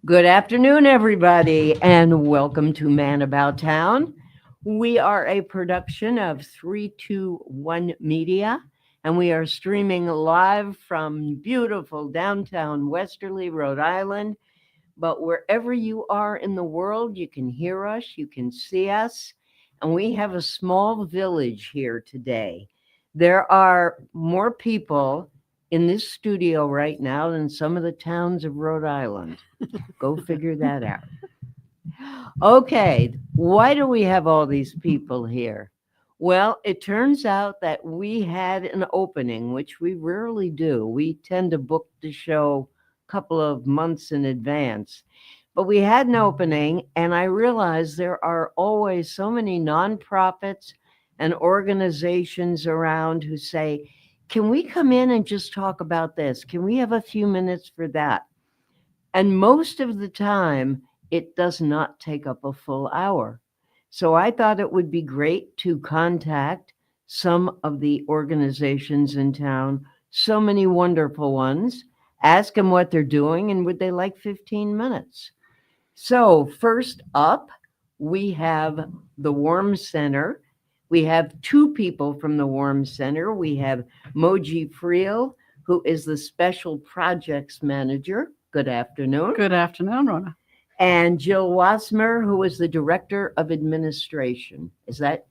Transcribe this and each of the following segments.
Good afternoon, everybody, and welcome to Man About Town. We are a production of 321 Media, and we are streaming live from beautiful downtown Westerly, Rhode Island. But wherever you are in the world, you can hear us, you can see us, and we have a small village here today. There are more people in this studio right now than some of the towns of Rhode Island. Go figure that out. Okay, why do we have all these people here? Well, it turns out that we had an opening, which we rarely do. We tend to book the show a couple of months in advance. But we had an opening, and I realized there are always so many nonprofits and organizations around who say, can we come in and just talk about this? Can we have a few minutes for that? And most of the time, it does not take up a full hour. So I thought it would be great to contact some of the organizations in town, so many wonderful ones, ask them what they're doing and would they like 15 minutes. So, first up, we have the Warm Center. We have two people from the Warm Center. We have Moji Friel, who is the Special Projects Manager. Good afternoon. Good afternoon, Rona. And Jill Wasmer, who is the Director of Administration. Is that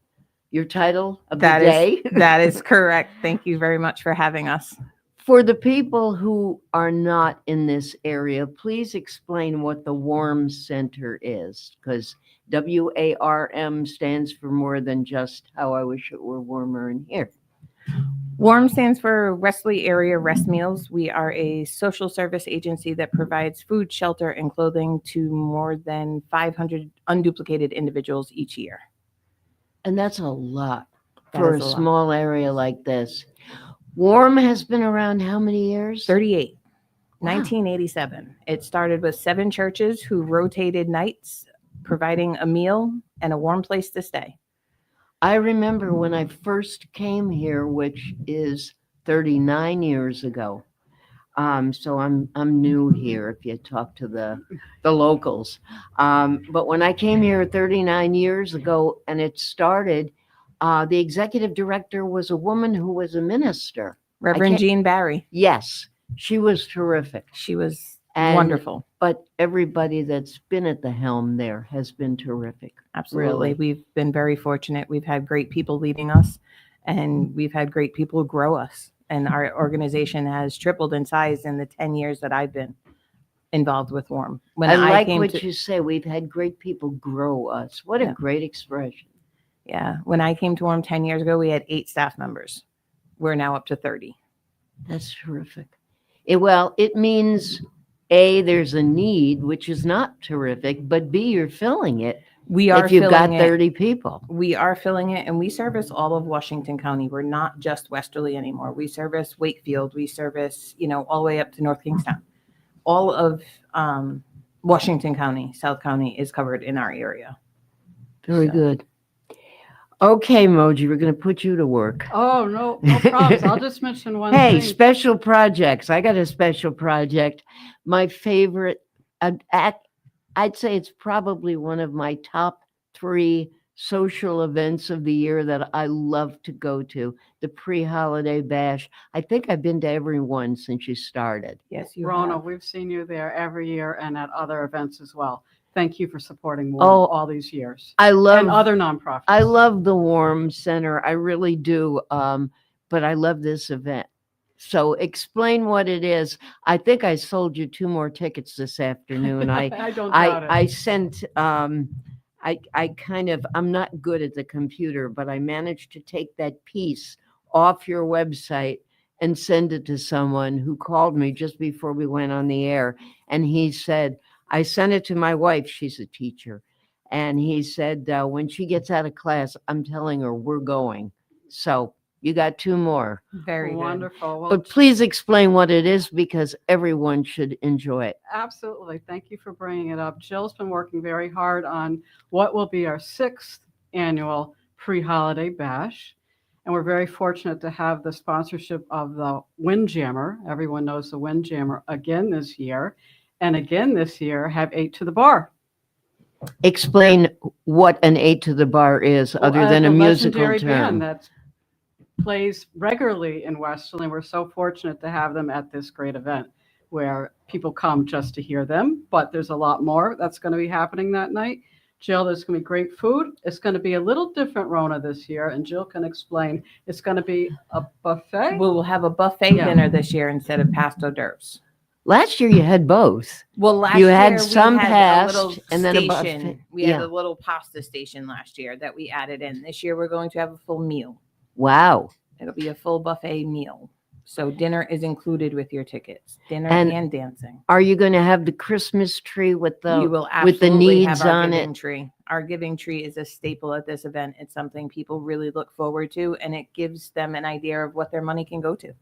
your title of the day? That is correct. Thank you very much for having us. For the people who are not in this area, please explain what the Warm Center is, because WARM stands for more than just how I wish it were warmer in here. WARM stands for Westerly Area Rest Meals. We are a social service agency that provides food, shelter, and clothing to more than 500 unduplicated individuals each year. And that's a lot That for a is a lot. small area like this. WARM has been around how many years? 38, Wow. 1987. It started with 7 churches who rotated nights, providing a meal and a warm place to stay. I remember when I first came here, which is 39 years ago. So I'm new here. If you talk to the locals, but when I came here 39 years ago, and it started, the executive director was a woman who was a minister. Reverend Jean Barry. Yes, she was terrific. She was And- wonderful. But everybody that's been at the helm there has been terrific. Absolutely. Really. We've been very fortunate. We've had great people leading us, and we've had great people grow us. And our organization has tripled in size in the 10 years that I've been involved with WARM. When I like came what to, you say. We've had great people grow us. What a Yeah. great expression. yeah, when I came to WARM 10 years ago, we had 8 staff members. We're now up to 30. That's terrific. It means A, there's a need, which is not terrific, but B, you're filling it We are if you've got filling it. 30 people. We are filling it, and we service all of Washington County. We're not just Westerly anymore. We service Wakefield. We service, all the way up to North Kingstown. All of Washington County, South County is covered in our area. Very So- good. Okay, Moji, we're going to put you to work. Oh, no problems. I'll just mention one Hey, thing. special projects. I got a special project. My favorite, I'd say it's probably one of my top 3 social events of the year that I love to go to, the pre-holiday bash. I think I've been to every one since you started. Yes, you Rona, have. we've seen you there every year and at other events as well. Thank you for supporting Oh, WARM all these years. I And love other nonprofits. I love the Warm Center. I really do. But I love this event. So explain what it is. I think I sold you 2 more tickets this afternoon. I don't doubt it. I sent I'm not good at the computer, but I managed to take that piece off your website and send it to someone who called me just before we went on the air. And he said, I sent it to my wife. She's a teacher. And he said, when she gets out of class, I'm telling her we're going. So you got 2 more. Very good. Wonderful. Well, But please explain what it is because everyone should enjoy it. absolutely. Thank you for bringing it up. Jill's been working very hard on what will be our 6th annual pre-holiday bash. And we're very fortunate to have the sponsorship of the Windjammer. Everyone knows the Windjammer again this year. And again this year, have 8 to the bar. Explain what an 8 to the bar is, other than a musical legendary term. band that plays regularly in Westerly. And we're so fortunate to have them at this great event where people come just to hear them. But there's a lot more that's going to be happening that night. Jill, there's going to be great food. It's going to be a little different, Rona, this year. And Jill can explain. It's going to be a buffet. We'll have a buffet Yeah. dinner this year instead of past hors d'oeuvres. Last year you had both. Well, last You year had we some had past a little and then a station. buffet. We had Yeah. a little pasta station last year that we added in. This year we're going to have a full meal. Wow. It'll be a full buffet meal. So dinner is included with your tickets. Dinner And and dancing. Are you going to have the Christmas tree with You will with the absolutely needs have our on giving it? tree. Our giving tree is a staple at this event. It's something people really look forward to, and it gives them an idea of what their money can go to.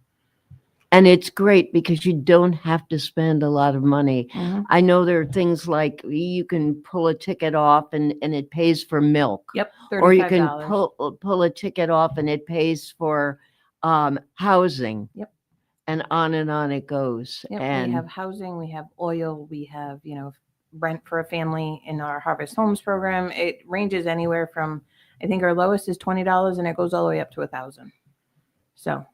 And it's great because you don't have to spend a lot of money. I know there are things like you can pull a ticket off and it pays for milk. Yep, Or you can $35. pull a ticket off and it pays for housing. Yep. And on it goes. Yep, And we have housing, we have oil, we have, rent for a family in our Harvest Homes program. It ranges anywhere from, I think our lowest is $20 and it goes all the way up to $1,000. So.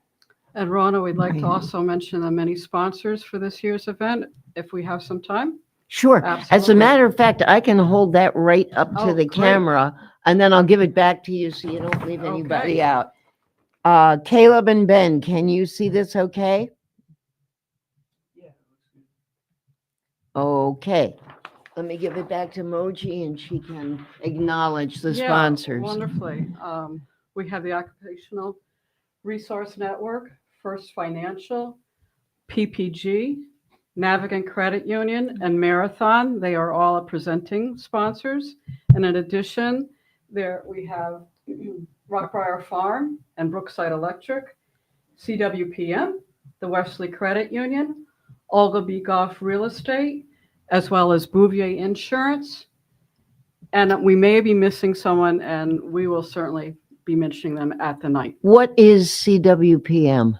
And Rona, we'd like to Right. also mention the many sponsors for this year's event, if we have some time. sure. As a Absolutely. matter of fact, I can hold that right up to Oh, the great. camera and then I'll give it back to you so you don't leave anybody Okay. out. Caleb and Ben, can you see this okay? Yeah. Okay. Let me give it back to Moji and she can acknowledge the Yeah, sponsors. Wonderfully. We have the Occupational Resource Network, First Financial, PPG, Navigant Credit Union, and Marathon. They are all presenting sponsors. And in addition, there we have Rockbriar Farm and Brookside Electric, CWPM, the Westerly Credit Union, Olga B. Goff Real Estate, as well as Bouvier Insurance. And we may be missing someone, and we will certainly be mentioning them at the night. What is CWPM?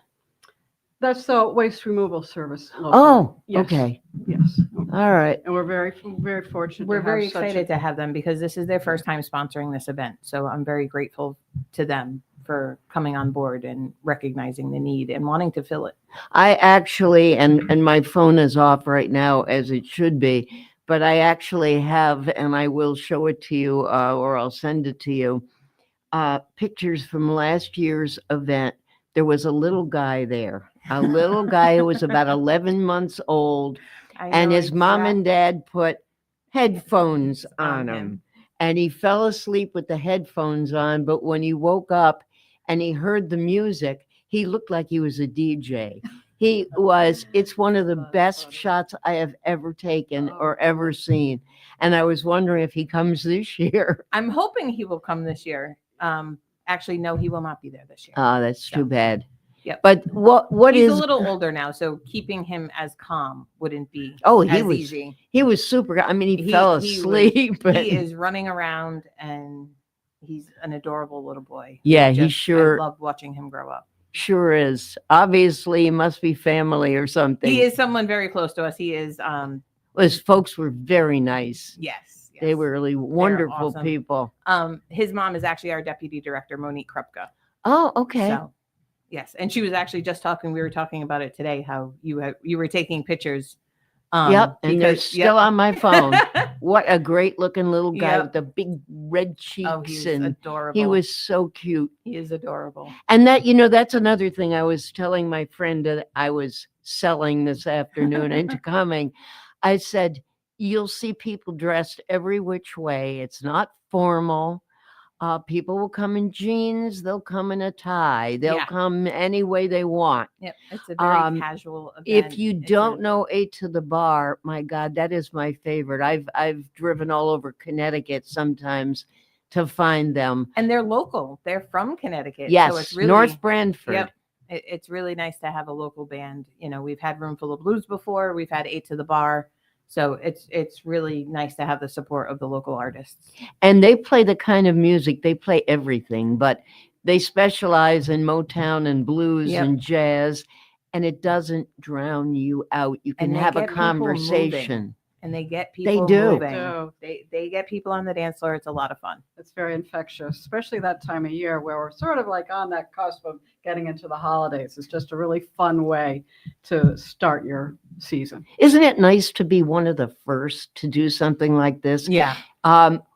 That's the waste removal service. locally. Oh, Yes, okay. Yes. All right. And we're very, very fortunate. We're to have very such excited to have them because this is their first time sponsoring this event. So I'm very grateful to them for coming on board and recognizing the need and wanting to fill it. I actually, and my phone is off right now as it should be, but I actually have, and I will show it to you or I'll send it to you, pictures from last year's event. There was a little guy there, a little guy who was about 11 months old, and his mom and dad put headphones on him. And he fell asleep with the headphones on, but when he woke up and he heard the music, he looked like he was a DJ. It's one of the best shots I have ever taken or ever seen. And I was wondering if he comes this year. I'm hoping he will come this year. Actually, no, he will not be there this year. Oh, that's too bad. Yep. But what He's is a little older now, so keeping him as calm wouldn't be he as was easy. he was super. I mean, he He- fell he was- asleep. but He is running around and he's an adorable little boy. Yeah, he I sure love watching him grow up. sure is. Obviously, he must be family or something. He is someone very close to us. He is His folks were very nice. yes. They were really wonderful awesome. people. His mom is actually our deputy director, Monique Krupka. Oh, okay. So, yes, and she was actually just talking. We were talking about it today. How you were taking pictures. Yep, and they're still on my phone. on. What a great looking little guy Yep. with the big red cheeks, Oh, he's and adorable. he was so cute. He is adorable. And that's another thing I was telling my friend that I was selling this afternoon into coming. I said, you'll see people dressed every which way. It's not formal. People will come in jeans. They'll come in a tie. They'll Yeah. come any way they want. Yep, it's a very casual event. If you don't know 8 to the Bar, my God, that is my favorite. I've driven all over Connecticut sometimes to find them. and they're local. They're from Connecticut. Yes, so it's really, North Branford. Yep. It's really nice to have a local band. We've had Roomful of Blues before. We've had 8 to the Bar. So it's really nice to have the support of the local artists. And they play the kind of music, they play everything, but they specialize in Motown and blues Yep. and jazz. and it doesn't drown you out. You can And they have a get people moving. conversation. And they get people do. moving. do. They get people on the dance floor. It's a lot of fun. It's very infectious, especially that time of year where we're sort of like on that cusp of getting into the holidays. It's just a really fun way to start your season. Isn't it nice to be one of the first to do something like this? Yeah.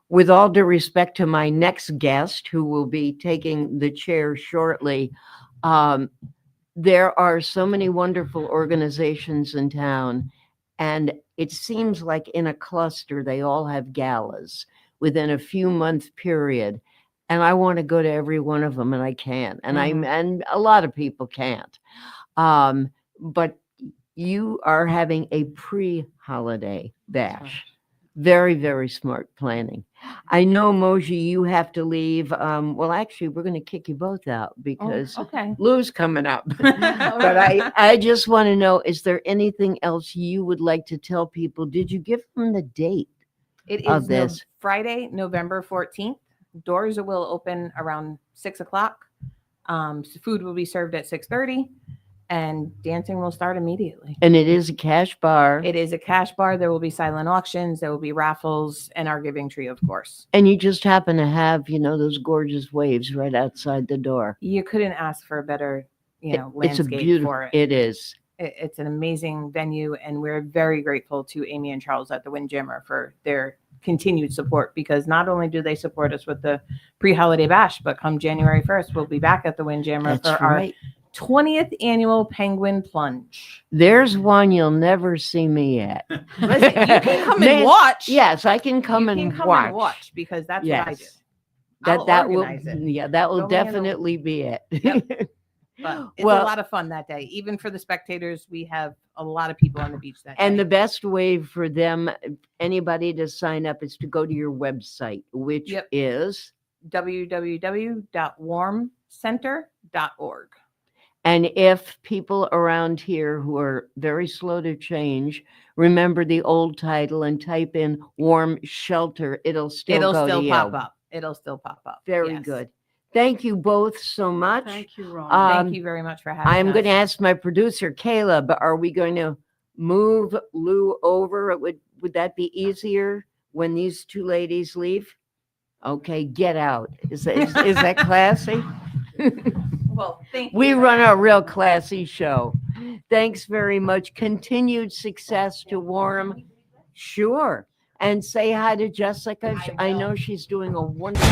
With all due respect to my next guest, who will be taking the chair shortly, there are so many wonderful organizations in town, and it seems like in a cluster, they all have galas within a few month period. And I want to go to every one of them, and I can't. And and a lot of people can't. But you are having a pre-holiday bash. Very, very smart planning. I know, Moji, you have to leave. Well, actually, we're going to kick you both out because Okay. Lou's coming up. But I just want to know, is there anything else you would like to tell people? Did you give them the date? It of is this? Friday, November 14th. Doors will open around 6 o'clock. Food will be served at 6:30, and dancing will start immediately. And it is a cash bar. It is a cash bar. There will be silent auctions. There will be raffles and our giving tree, of course. And you just happen to have, those gorgeous waves right outside the door. You couldn't ask for a better, It's a landscape beautiful, for it. it is. It's an amazing venue, and we're very grateful to Amy and Charles at the Windjammer for their continued support, because not only do they support us with the pre-holiday bash, but come January 1st, we'll be back at the Windjammer That's for right. our 20th annual Penguin Plunge. There's one you'll never see me at. Listen, you can come Man, and watch. Yes, I can come You and can come watch. and watch, because that's Yes. what I do. That I'll will, organize it. yeah, that will Throw me in the- definitely be it. Yep. But it's Well- a lot of fun that day. Even for the spectators, we have a lot of people on the beach that And day. the best way for them, anybody to sign up, is to go to your website, which Yep. is, www.warmcenter.org. and if people around here who are very slow to change, remember the old title and type in warm shelter, it'll still It'll go still to pop you. up. It'll still pop up. Very Yes. good. Thank you both so much. Thank you, Ron. Thank you very much for having I'm us. going to ask my producer, Caleb, are we going to move Lou over? Would that be easier when these two ladies leave? Okay, get out. Is that classy? Well, thank you. We run a real classy show. Thanks very much. Continued success to Warm. Sure. And say hi to Jessica. I know she's doing a wonderful.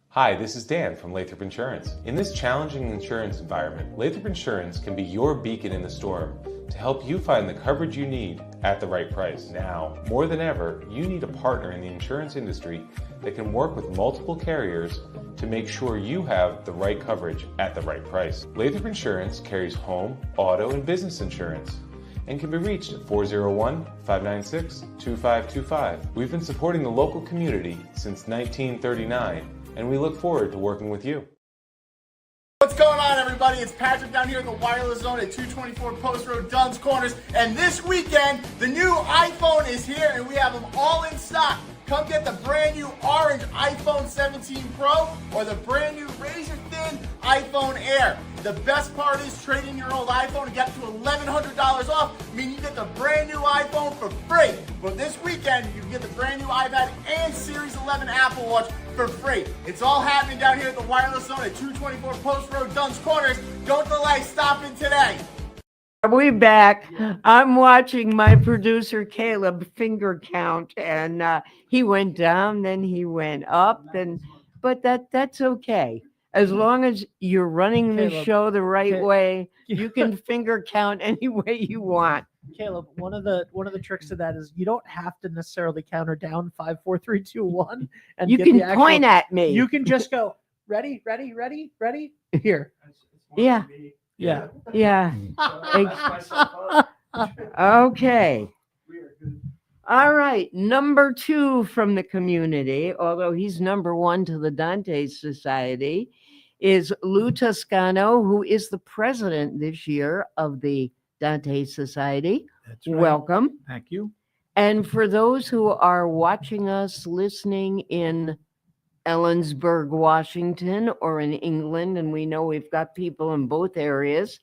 Hi, this is Dan from Lathrop Insurance. In this challenging insurance environment, Lathrop Insurance can be your beacon in the storm to help you find the coverage you need at the right price. Now, more than ever, you need a partner in the insurance industry that can work with multiple carriers to make sure you have the right coverage at the right price. Lathrop Insurance carries home, auto, and business insurance and can be reached at 401-596-2525. We've been supporting the local community since 1939, and we look forward to working with you. What's going on, everybody? It's Patrick down here at the Wireless Zone at 224 Post Road, Dunn's Corners. And this weekend, the new iPhone is here, and we have them all in stock. Come get the brand new orange iPhone 17 Pro or the brand new razor thin iPhone Air. The best part is trading your old iPhone and get up to $1,100 off. I mean, you get the brand new iPhone for free. But this weekend, you can get the brand new iPad and Series 11 Apple Watch for free. It's all happening down here at the Wireless Zone at 224 Post Road, Dunn's Corners. Don't delay. Stop in today. Are we back? I'm watching my producer Caleb finger count, and he went down, then he went up, but that's okay. As long as you're running the Caleb, show the right Ca- way, you can finger count any way you want. Caleb, one of the tricks to that is you don't have to necessarily count her down 5, 4, 3, 2, 1, and You get can the actual, point at me. You can just go ready, ready, ready, ready. Here, Yeah. yeah. Yeah. Okay. All right, number 2 from the community, although he's number 1 to the Dante Society, is Lou Toscano, who is the president this year of the Dante Society. That's right. Welcome. Thank you. And for those who are watching us, listening in Ellensburg, Washington, or in England, and we know we've got people in both areas,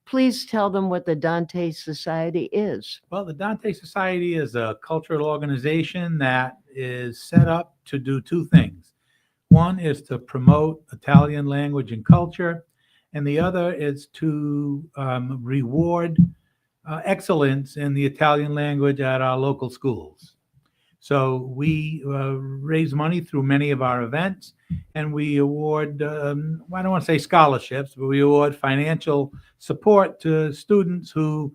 please tell them what the Dante Society is. Well, the Dante Society is a cultural organization that is set up to do two things. One is to promote Italian language and culture, and the other is to reward excellence in the Italian language at our local schools. So we raise money through many of our events, and we award, I don't want to say scholarships, but we award financial support to students who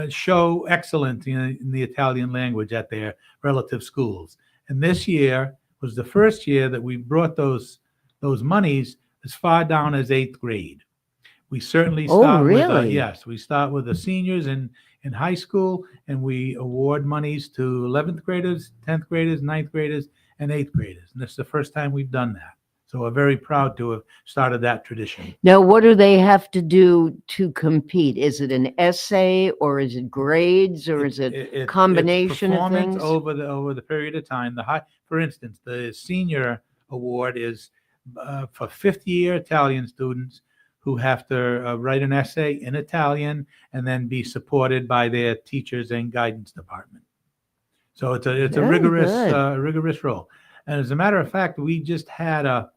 show excellence in the Italian language at their relative schools. And this year was the first year that we brought those monies as far down as 8th grade. We certainly start really? with, yes, we start with the seniors in high school, and we award monies to 11th graders, 10th graders, 9th graders, and 8th graders. And this is the first time we've done that. So we're very proud to have started that tradition. Now, what do they have to do to compete? Is it an essay, or is it grades, or is it combination it's of performance things? over the period of time. For instance, the senior award is for 50-year Italian students who have to write an essay in Italian and then be supported by their teachers and guidance department. So it's a Very rigorous good. rigorous role. And as a matter of fact, we just had a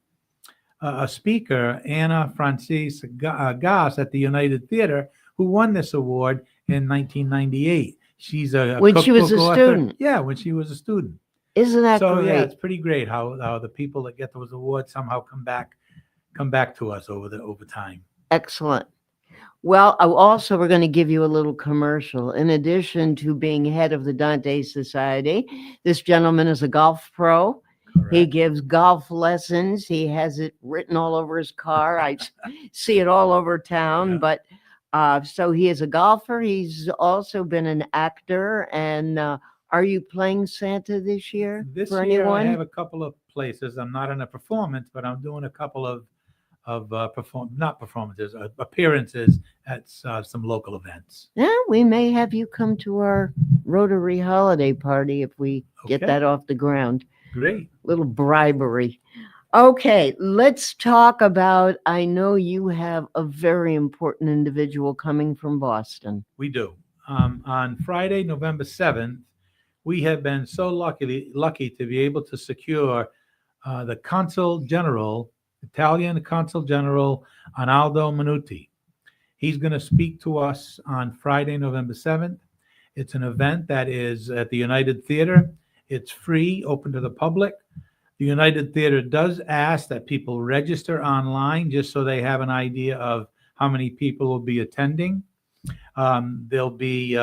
speaker, Anna Francis Gass at the United Theater, who won this award in 1998. She's a When she was a cookbook author. student. Yeah, when she was a student. Isn't that So great? yeah, it's pretty great how the people that get those awards somehow come back to us over time. Excellent. Well, we're going to give you a little commercial. In addition to being head of the Dante Society, this gentleman is a golf pro. He Correct. gives golf lessons. He has it written all over his car. I see it all over town. Yeah. But so he is a golfer. He's also been an actor. And are you playing Santa this year? This for year anyone? I have a couple of places. I'm not in a performance, but I'm doing a couple of appearances at some local events. Yeah, we may have you come to our Rotary holiday party if we get Okay. that off the ground. Great. Little bribery. Okay, let's talk about, I know you have a very important individual coming from Boston. We do. On Friday, November 7th, we have been so lucky to be able to secure the Consul General, Italian Consul General Arnaldo Minuti. He's going to speak to us on Friday, November 7th. It's an event that is at the United Theater. It's free, open to the public. The United Theater does ask that people register online just so they have an idea of how many people will be attending. There'll be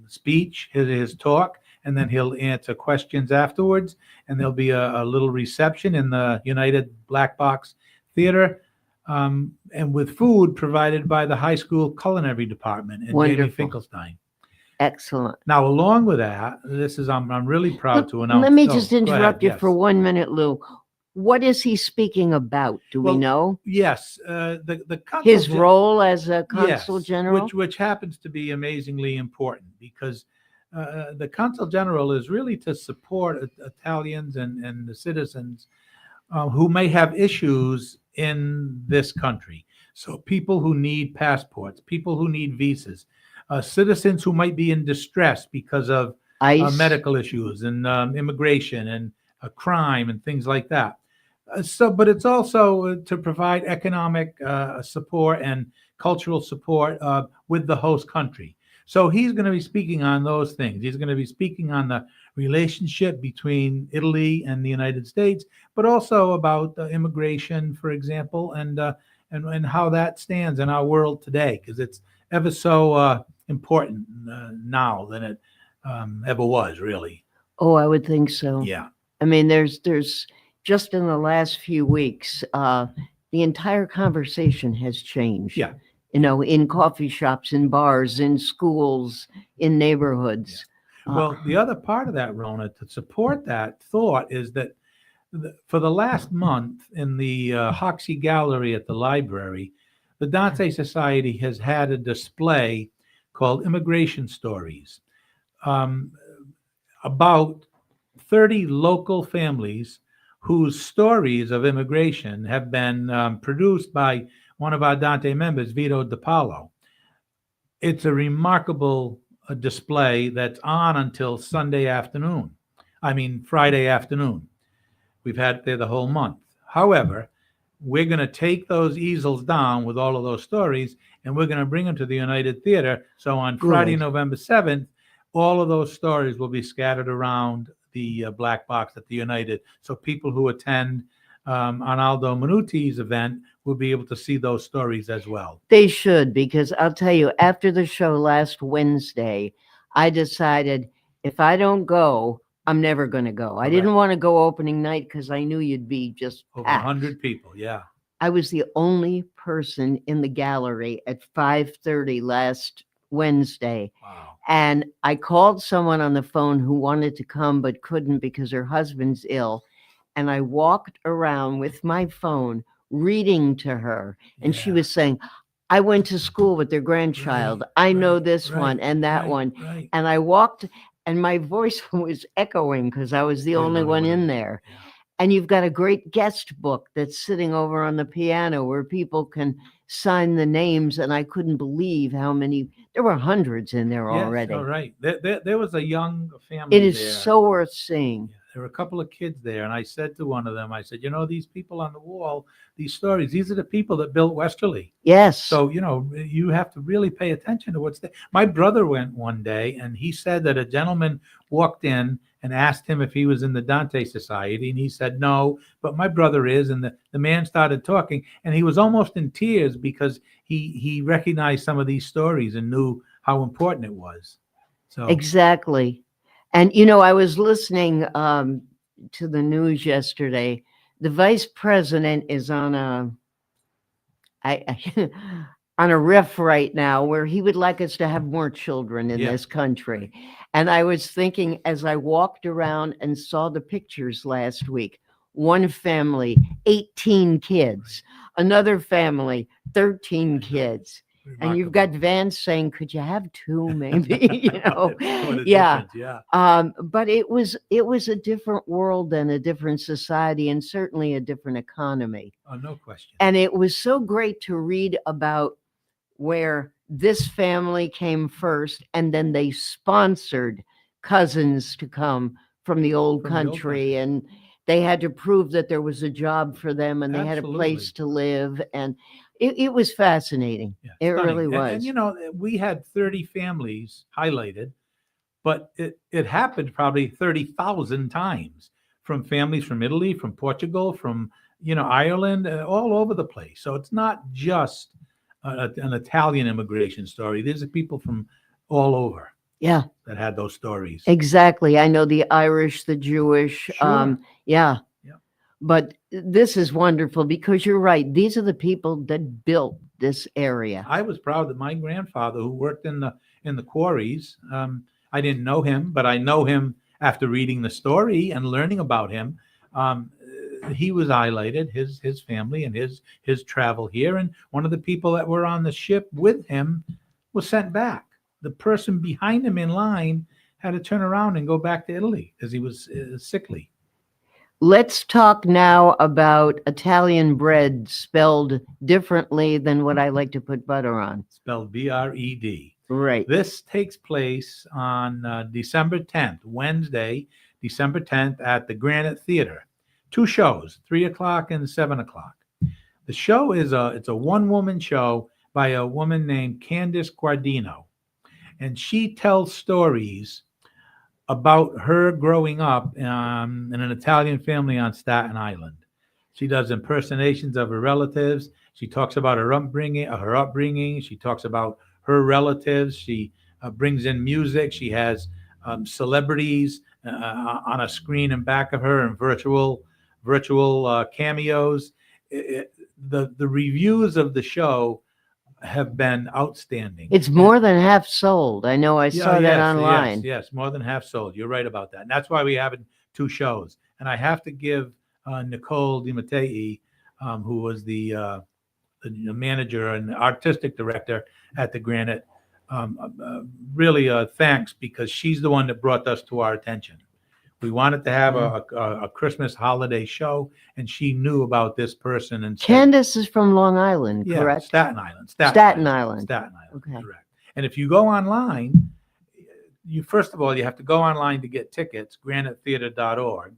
speech, his talk, and then he'll answer questions afterwards. And there'll be a little reception in the United Black Box Theater, and with food provided by the high school culinary department and Jamie Wonderful. Finkelstein. Excellent. Now, along with that, I'm really proud to announce. Let me Oh, just go ahead, interrupt you yes. for 1 minute, Lou. What is he speaking about? Do we Well, know? Yes, the consul His role as a consul yes, general? which happens to be amazingly important because the consul general is really to support Italians and the citizens who may have issues in this country. So people who need passports, people who need visas, citizens who might be in distress because of ICE? medical issues and immigration and crime and things like that. But it's also to provide economic support and cultural support with the host country. So he's going to be speaking on those things. He's going to be speaking on the relationship between Italy and the United States, but also about immigration, for example, and how that stands in our world today, because it's ever so important now than it ever was, really. Oh, I would think so. Yeah. I mean, there's just in the last few weeks, the entire conversation has changed. Yeah. You know, in coffee shops, in bars, in schools, in neighborhoods. Well, the other part of that, Rona, to support that thought is that for the last month in the Hoxie Gallery at the library, the Dante Society has had a display called Immigration Stories, about 30 local families whose stories of immigration have been produced by one of our Dante members, Vito DiPaolo. It's a remarkable display that's on until Friday afternoon. We've had it there the whole month. However, we're going to take those easels down with all of those stories, and we're going to bring them to the United Theater. So on Friday, Good. November 7th, all of those stories will be scattered around the black box at the United. So people who attend Arnaldo Minuti's event will be able to see those stories as well. They should, because I'll tell you, after the show last Wednesday, I decided if I don't go, I'm never going to go. I didn't Correct. want to go opening night because I knew you'd be just Over packed. 100 people, yeah. I was the only person in the gallery at 5:30 last Wednesday. Wow. And I called someone on the phone who wanted to come but couldn't because her husband's ill. And I walked around with my phone reading to her. And she Yeah. was saying, I went to school with their grandchild. I know right, this right, one and that right, one. Right. And I walked, and my voice was echoing because I was the You're only one in there. Yeah. And you've got a great guest book that's sitting over on the piano where people can sign the names. And I couldn't believe how many, there were hundreds in there Yes, already. all right. There was a young family It is there. so worth seeing. Yeah, there were a couple of kids there, and I said to one of them, I said, these people on the wall, these stories, these are the people that built Westerly. Yes. So, you have to really pay attention to what's there. My brother went one day, and he said that a gentleman walked in and asked him if he was in the Dante Society, and he said no, but my brother is. And the man started talking, and he was almost in tears because he recognized some of these stories and knew how important it was. So Exactly. And, I was listening to the news yesterday. The vice president is on on a riff right now where he would like us to have more children in Yeah. this country. And I was thinking as I walked around and saw the pictures last week, one family, 18 kids, another family, 13 kids. And you've got Vance saying, could you have two maybe? What a Yeah. difference, yeah. But it was a different world and a different society and certainly a different economy. Oh, no question. And it was so great to read about where this family came first and then they sponsored cousins to come from the old From the old country, and they had to prove that there was a job for them and they had a place Absolutely. to live. And it was fascinating. Yeah, It stunning. really was. And we had 30 families highlighted, but it happened probably 30,000 times from families from Italy, from Portugal, from Ireland, all over the place. So it's not just an Italian immigration story. There's people from all over Yeah, that had those stories. exactly. I know the Irish, the Jewish. Sure. Yeah. Yeah. But this is wonderful because you're right. These are the people that built this area. I was proud that my grandfather, who worked in the quarries, I didn't know him, but I know him after reading the story and learning about him. He was highlighted, his family and his travel here. And one of the people that were on the ship with him was sent back. The person behind him in line had to turn around and go back to Italy because he was sickly. Let's talk now about Italian bread spelled differently than what I like to put butter on. Spelled BRED. Right. This takes place on December 10th, Wednesday, December 10th at the Granite Theater. 2 shows, 3 o'clock and 7 o'clock. The show is it's a one-woman show by a woman named Candice Guardino. And she tells stories about her growing up in an Italian family on Staten Island. She does impersonations of her relatives. She talks about her upbringing. She talks about her relatives. She brings in music. She has celebrities on a screen in back of her and virtual cameos. The reviews of the show have been outstanding. It's more than half sold. I know I saw that yes, online. Yes, more than half sold. You're right about that. And that's why we have 2 shows. And I have to give Nicole DiMattei, who was the manager and artistic director at the Granite, really thanks, because she's the one that brought us to our attention. We wanted to have a Christmas holiday show, and she knew about this person and said, Candace is from Long Island, yeah, correct? Staten Island. Staten Island. Staten Island, Okay. correct. And if you go online, first of all, you have to go online to get tickets, granitetheater.org.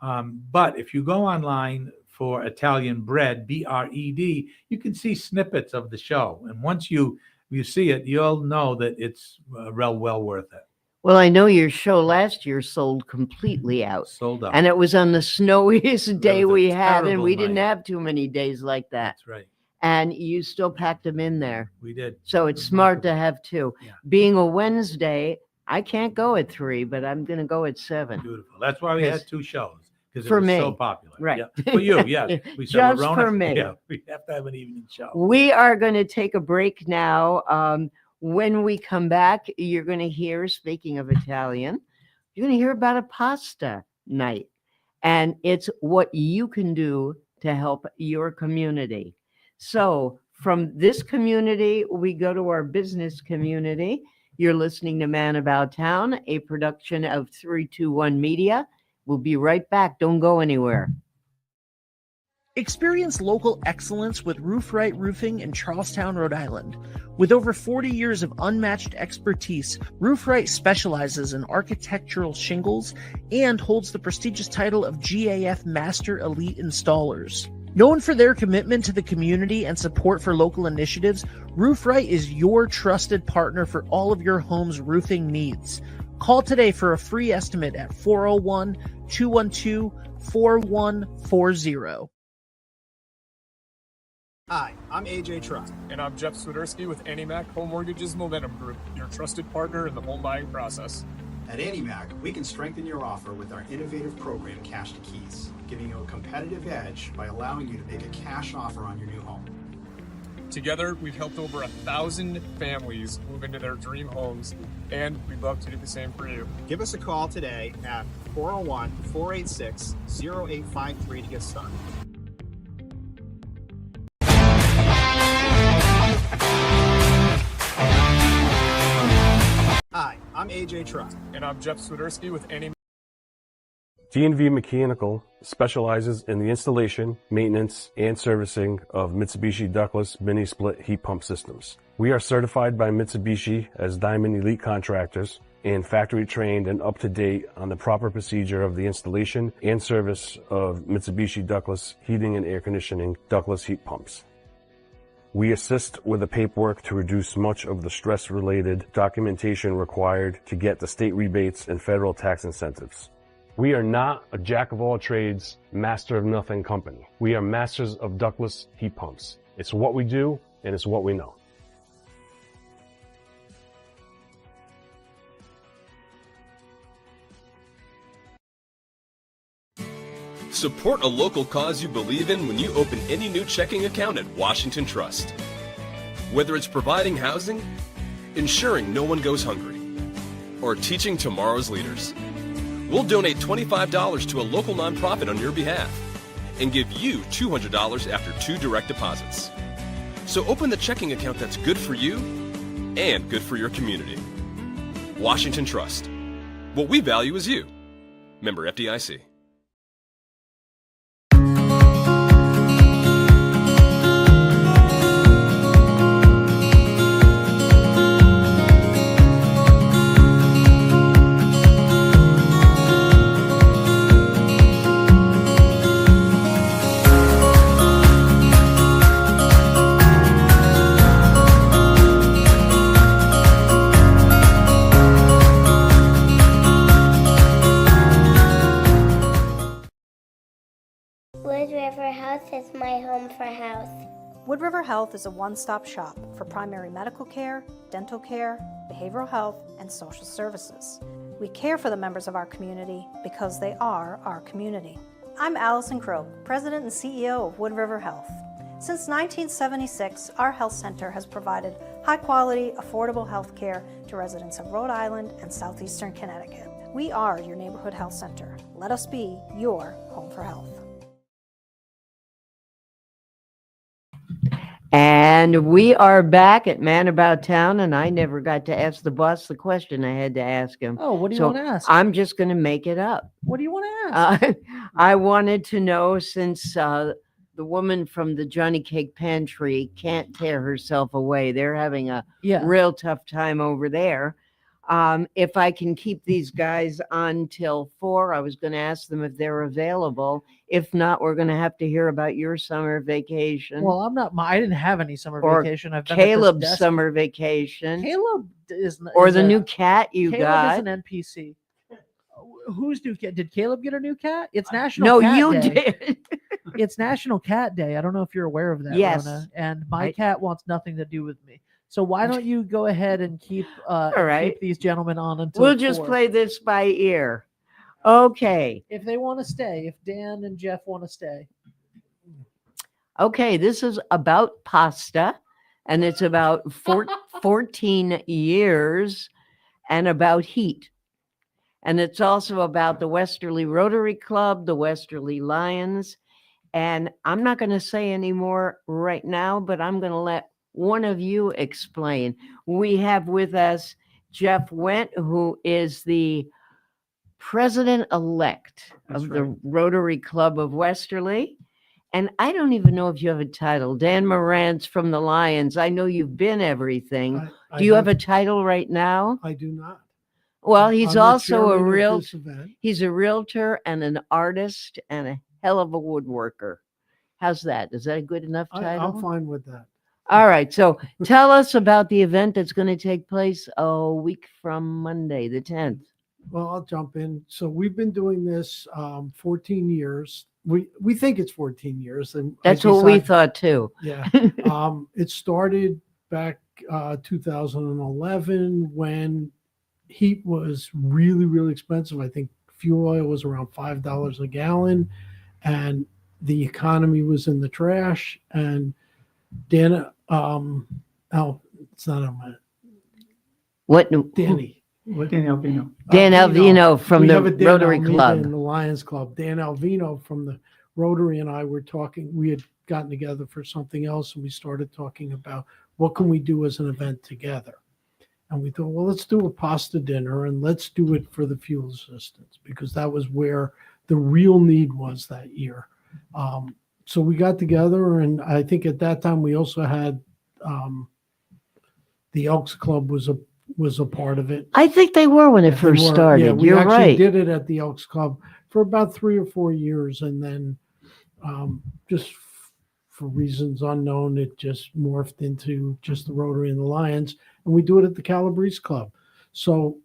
But if you go online for Italian Bread, BRED, you can see snippets of the show. And once you see it, you'll know that it's well worth it. Well, I know your show last year sold completely out. Sold out. And it was on the snowiest day was a we had, and terrible we didn't night. have too many days like that. That's right. And you still packed them in there. We did. So it's smart to have 2. Yeah. Being a Wednesday, I can't go at 3, but I'm going to go at 7. Beautiful. That's why we Yes. had 2 shows, because it For was me. so popular. Right. Yeah. For you, yes. We said, Just "Verona," for me. Yeah, we have to have an evening show. We are going to take a break now. When we come back, you're going to hear, speaking of Italian, you're going to hear about a pasta night. And it's what you can do to help your community. So from this community, we go to our business community. You're listening to Man About Town, a production of 321 Media. We'll be right back. Don't go anywhere. Experience local excellence with Roof Right Roofing in Charlestown, Rhode Island. With over 40 years of unmatched expertise, Roof Right specializes in architectural shingles and holds the prestigious title of GAF Master Elite Installers. Known for their commitment to the community and support for local initiatives, Roof Right is your trusted partner for all of your home's roofing needs. Call today for a free estimate at 401-212-4140. Hi, I'm AJ Truck. And I'm Jeff Swiderski with AnnieMac Home Mortgage's Momentum Group, your trusted partner in the home buying process. At AnnieMac, we can strengthen your offer with our innovative program, Cash to Keys, giving you a competitive edge by allowing you to make a cash offer on your new home. Together, we've helped over 1,000 families move into their dream homes, and we'd love to do the same for you. Give us a call today at 401-486-0853 to get started. Hi, I'm AJ Truck. And I'm Jeff Swiderski with AnnieMac. D&V Mechanical specializes in the installation, maintenance, and servicing of Mitsubishi ductless mini-split heat pump systems. We are certified by Mitsubishi as Diamond Elite contractors and factory trained and up to date on the proper procedure of the installation and service of Mitsubishi ductless heating and air conditioning ductless heat pumps. We assist with the paperwork to reduce much of the stress-related documentation required to get the state rebates and federal tax incentives. We are not a jack-of-all-trades, master-of-nothing company. We are masters of ductless heat pumps. It's what we do, and it's what we know. Support a local cause you believe in when you open any new checking account at Washington Trust. Whether it's providing housing, ensuring no one goes hungry, or teaching tomorrow's leaders, we'll donate $25 to a local nonprofit on your behalf and give you $200 after 2 direct deposits. So open the checking account that's good for you and good for your community. Washington Trust. What we value is you. Member FDIC. Wood River Health is my home for health. Wood River Health is a one-stop shop for primary medical care, dental care, behavioral health, and social services. We care for the members of our community because they are our community. I'm Allison Croak, President and CEO of Wood River Health. Since 1976, our health center has provided high-quality, affordable health care to residents of Rhode Island and southeastern Connecticut. We are your neighborhood health center. Let us be your home for health. And we are back at Man About Town, and I never got to ask the boss the question I had to ask him. Oh, what do you So want to ask? I'm just going to make it up. What do you want to ask? I wanted to know, since the woman from the Johnny Cake Pantry can't tear herself away, they're having a Yeah. real tough time over there. If I can keep these guys on till 4, I was going to ask them if they're available. If not, we're going to have to hear about your summer vacation. Well, I didn't have any summer Or vacation. I've been at this Caleb's desk. summer vacation. Caleb is Or is the a- new cat you Caleb got. is an NPC. Who's new cat? Did Caleb get a new cat? It's National No, Cat you Day. did. It's National Cat Day. I don't know if you're aware of that, Yes. Rona. And my I- cat wants nothing to do with me. So why don't you go ahead and keep right. keep these gentlemen on until We'll just 4. play this by ear. Okay. If they want to stay, if Dan and Jeff want to stay. Okay, this is about pasta, and it's about 14 years and about heat. And it's also about the Westerly Rotary Club, the Westerly Lions. And I'm not going to say any more right now, but I'm going to let one of you explain. We have with us Jeff Went, who is the president-elect of the Rotary Club of Westerly. And I don't even know if you have a title. Dan Morant's from the Lions. I know you've been everything. I Do you have a title right now? I do not. Well, he's I'm the also a chairman of real. this event. He's a realtor and an artist and a hell of a woodworker. How's that? Is that a good enough title? I'm fine with that. All right. So tell us about the event that's going to take place a week from Monday, the 10th. Well, I'll jump in. So we've been doing this 14 years. We think it's 14 years. And That's what we thought too. Yeah. It started back 2011 when heat was really, really expensive. I think fuel oil was around $5 a gallon, and the economy was in the trash. And Dan, it's not on my. What? Danny. Dan Alvino. Dan Alvino from We the have a Dan Rotary Almeida Club. in the Lions Club. Dan Alvino from the Rotary and I were talking. We had gotten together for something else, and we started talking about what can we do as an event together. And we thought, well, let's do a pasta dinner, and let's do it for the fuel assistance, because that was where the real need was that year. So we got together, and I think at that time we also had the Elks Club was a part of it. I think they were when it first Yeah, started. we You're actually right. did it at the Elks Club for about 3 or 4 years, and then just for reasons unknown, it just morphed into just the Rotary and the Lions, and we do it at the Calabrese Club. So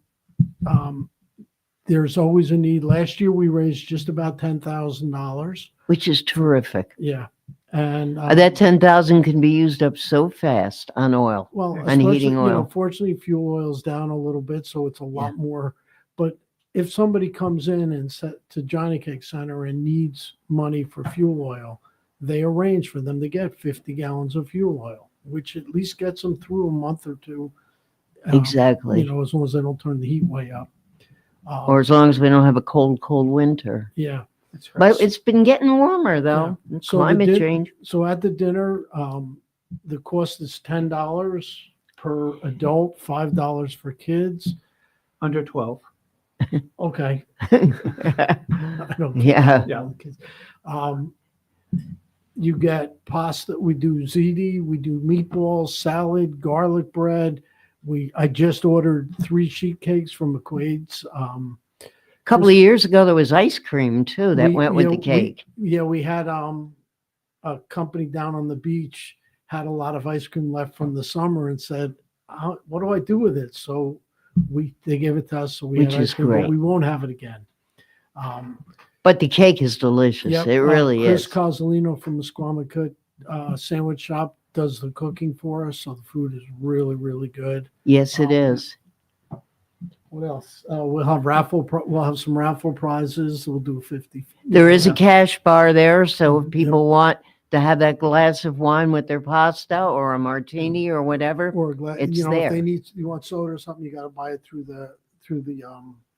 there's always a need. Last year we raised just about $10,000, which is terrific. Yeah, and That 10,000 can be used up so fast on oil, well, on especially, heating oil. fortunately, fuel oil's down a little bit, so it's a lot more. But if somebody comes in and to Johnny Cake Center and needs money for fuel oil, they arrange for them to get 50 gallons of fuel oil, which at least gets them through a month or two. Exactly. As long as they don't turn the heat way up. Or as long as we don't have a cold winter. Yeah. But it's been getting warmer though. Yeah. It's So the climate din- change. So at the dinner, the cost is $10 per adult, $5 for kids. Under 12. Okay. I don't Yeah. Yeah. You get pasta. We do ziti. We do meatballs, salad, garlic bread. I just ordered 3 sheet cakes from McQuaid's. A couple of years ago, there was ice cream too that went with the cake. We had a company down on the beach had a lot of ice cream left from the summer and said, "What do I do with it?" So they gave it to us. So we Which had is ice cream, great. but we won't have it again. But the cake is delicious. Yep, It really Chris is. Cozzolino from the Squamicut Sandwich Shop does the cooking for us, so the food is really, really good. Yes, it is. What else? We'll have some raffle prizes. We'll do 50. There is a cash bar there, so if people want to have that glass of wine with their pasta or a martini or whatever. Or It's if there. they need, you want soda or something, you got to buy it through the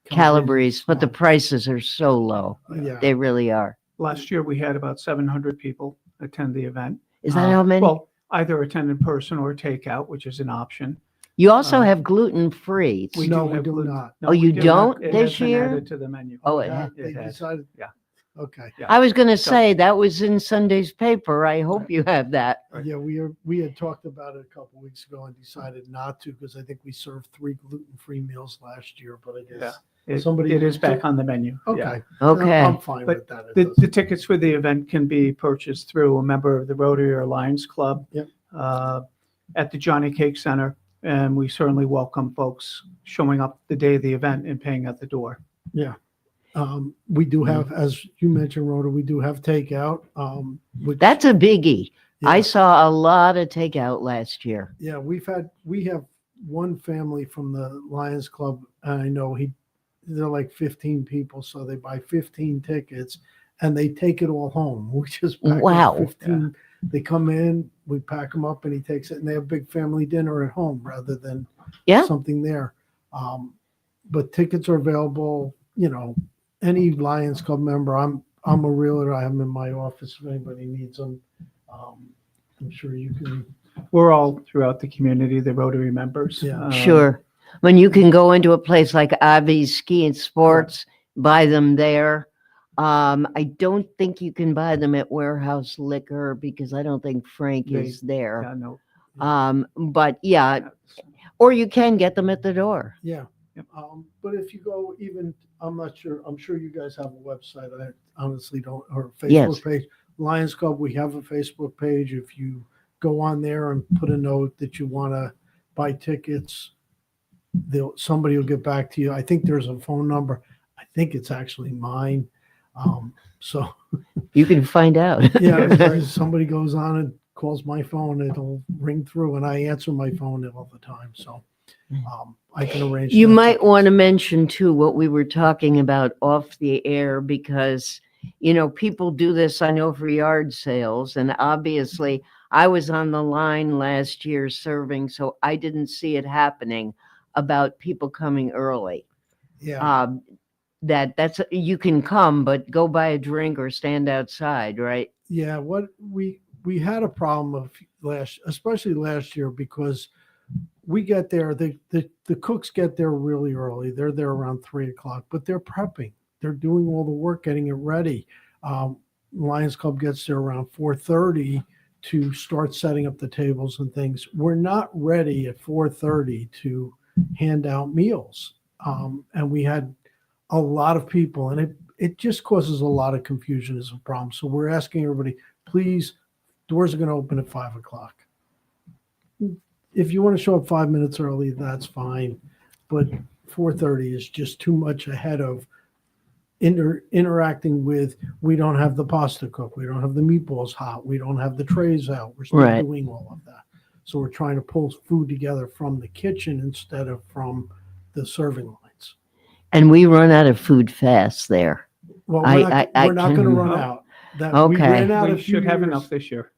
Calabrese, but the smell. prices are so low. Yeah. They really are. Last year, we had about 700 people attend the event. Is that how many? Well, either attend in person or takeout, which is an option. You also uh, have gluten-free. We No, do we have do gluten- not. No, Oh, we you do have- don't it this has been year? added to the menu. Oh, it Yeah, has. they It has. decided. Yeah. Okay. Yeah. I was going to So- say that was in Sunday's paper. I hope you have that. Right. Yeah, we had talked about it a couple weeks ago and decided not to because I think we served 3 gluten-free meals last year, but I guess It is back on the menu. Yeah. okay. Okay. I'm fine But with that. It The doesn't- tickets for the event can be purchased through a member of the Rotary or Lions Club Yep. at the Johnny Cake Center. And we certainly welcome folks showing up the day of the event and paying at the door. Yeah. We do have, as you mentioned, Rhoda, we do have takeout. Which, That's a biggie. I yeah, saw a lot of takeout last year. yeah, we have one family from the Lions Club. And I know they're like 15 people, so they buy 15 tickets and they take it all home. We just pack up Wow. 15. They come in, we pack them up, and he takes it, and they have a big family dinner at home rather than Yeah. something there. But tickets are available. Any Lions Club member. I'm a realtor. I have them in my office if anybody needs them. I'm sure you can. We're all throughout the community, the Rotary members. Yeah. Sure. When you can go into a place like Avi's Ski and Sports, buy them there. I don't think you can buy them at Warehouse Liquor because I don't think Frank is there. Yeah, no. But yeah, or you can get them at the door. Yeah. Yep. But if you go I'm not sure. I'm sure you guys have a website. I honestly don't, or a Facebook Yes. page. Lions Club, we have a Facebook page. If you go on there and put a note that you want to buy tickets, somebody will get back to you. I think there's a phone number. I think it's actually mine. So You can find out. yeah, if somebody goes on and calls my phone, it'll ring through, and I answer my phone all the time. So I can arrange. You that. might want to mention too what we were talking about off the air because, people do this, I know, for yard sales. And obviously I was on the line last year serving, so I didn't see it happening about people coming early. Yeah. That's you can come, but go buy a drink or stand outside, right? Yeah, what we had a problem of especially last year because we get there, the cooks get there really early. They're there around 3:00, but they're prepping. They're doing all the work, getting it ready. Lions Club gets there around 4:30 to start setting up the tables and things. We're not ready at 4:30 to hand out meals. And we had a lot of people, and it just causes a lot of confusion as a problem. So we're asking everybody, please, doors are going to open at 5:00. If you want to show up 5 minutes early, that's fine. But 4:30 is just too much ahead of interacting with, we don't have the pasta cook. We don't have the meatballs hot. We don't have the trays out. We're still Right. doing all of that. So we're trying to pull food together from the kitchen instead of from the serving lines. And we run out of food fast there. Well, I we're not going to can- run out. We Okay. ran out We a few should have years. enough this year.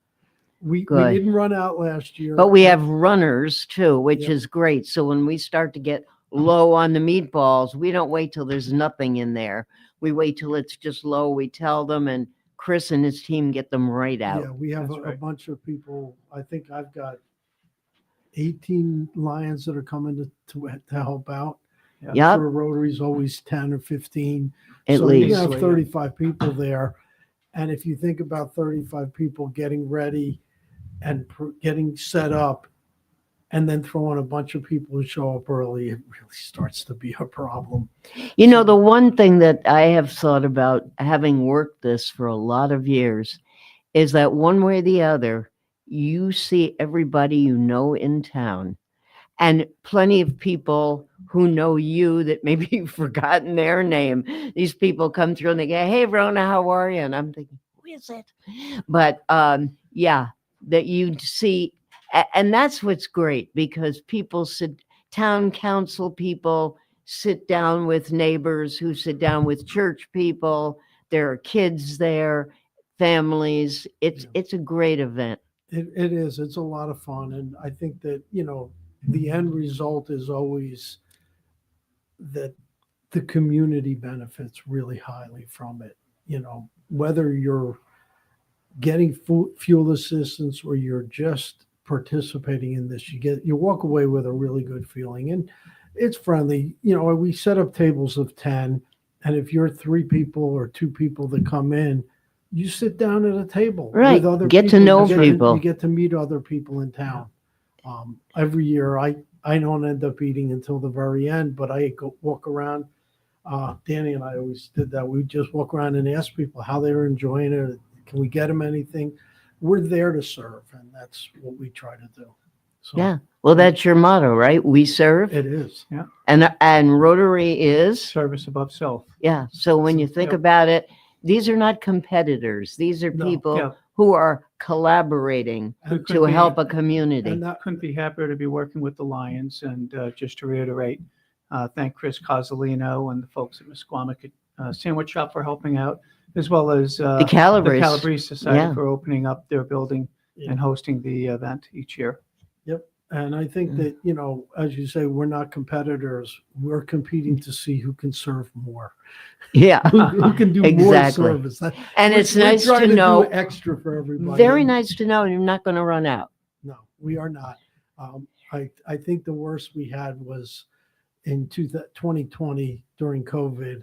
We Good. didn't run out last year. But we have runners too, which Yep. is great. So when we start to get low on the meatballs, we don't wait till there's nothing in there. We wait till it's just low. We tell them, and Chris and his team get them right out. Yeah, we have That's a right. bunch of people. I think I've got 18 Lions that are coming to help out. I'm Yep. sure Rotary's always 10 or 15. At so least. you have 35 people there. And if you think about 35 people getting ready and getting set up, and then throw in a bunch of people who show up early, it really starts to be a problem. The one thing that I have thought about, having worked this for a lot of years, is that one way or the other, you see everybody you know in town, and plenty of people who know you that maybe you've forgotten their name. These people come through and they go, "Hey, Rona, how are you?" And I'm thinking, who is it? But yeah, that you see, and that's what's great because town council people sit down with neighbors who sit down with church people. There are kids there. families. It's a great event. It is. It's a lot of fun. And I think that, the end result is always that the community benefits really highly from it. Whether you're getting fuel assistance or you're just participating in this, you walk away with a really good feeling. And it's friendly. We set up tables of 10, and if you're 3 people or 2 people that come in, you sit down at a table Right. with other Get to people. know You people. get to meet other people in town. Every year, I don't end up eating until the very end, but I go walk around. Danny and I always did that. We just walk around and ask people how they were enjoying it. Can we get them anything? We're there to serve, and that's what we try to do. So, Yeah. Well, that's your motto, right? We serve. It is. Yeah. And Rotary is. Service above self. Yeah. So when you think Yep. about it, these are not competitors. These are No, people yeah. who are collaborating Who to could be- help a community. And that, Couldn't be happier to be working with the Lions. And just to reiterate, thank Chris Cozzolino and the folks at Musqueamick Sandwich Shop for helping out, as well as The Calabrese. Calabrese Society Yeah. for opening up their building Yeah. and hosting the event each year. Yep. And I think Mm. that, as you say, we're not competitors. We're competing to see who can serve more. Yeah. who can do more Exactly. service. And We're- it's we're nice trying to do know. extra for everybody. Very And nice to know you're not going to run out. No, we are not. I think the worst we had was in 2020 during COVID.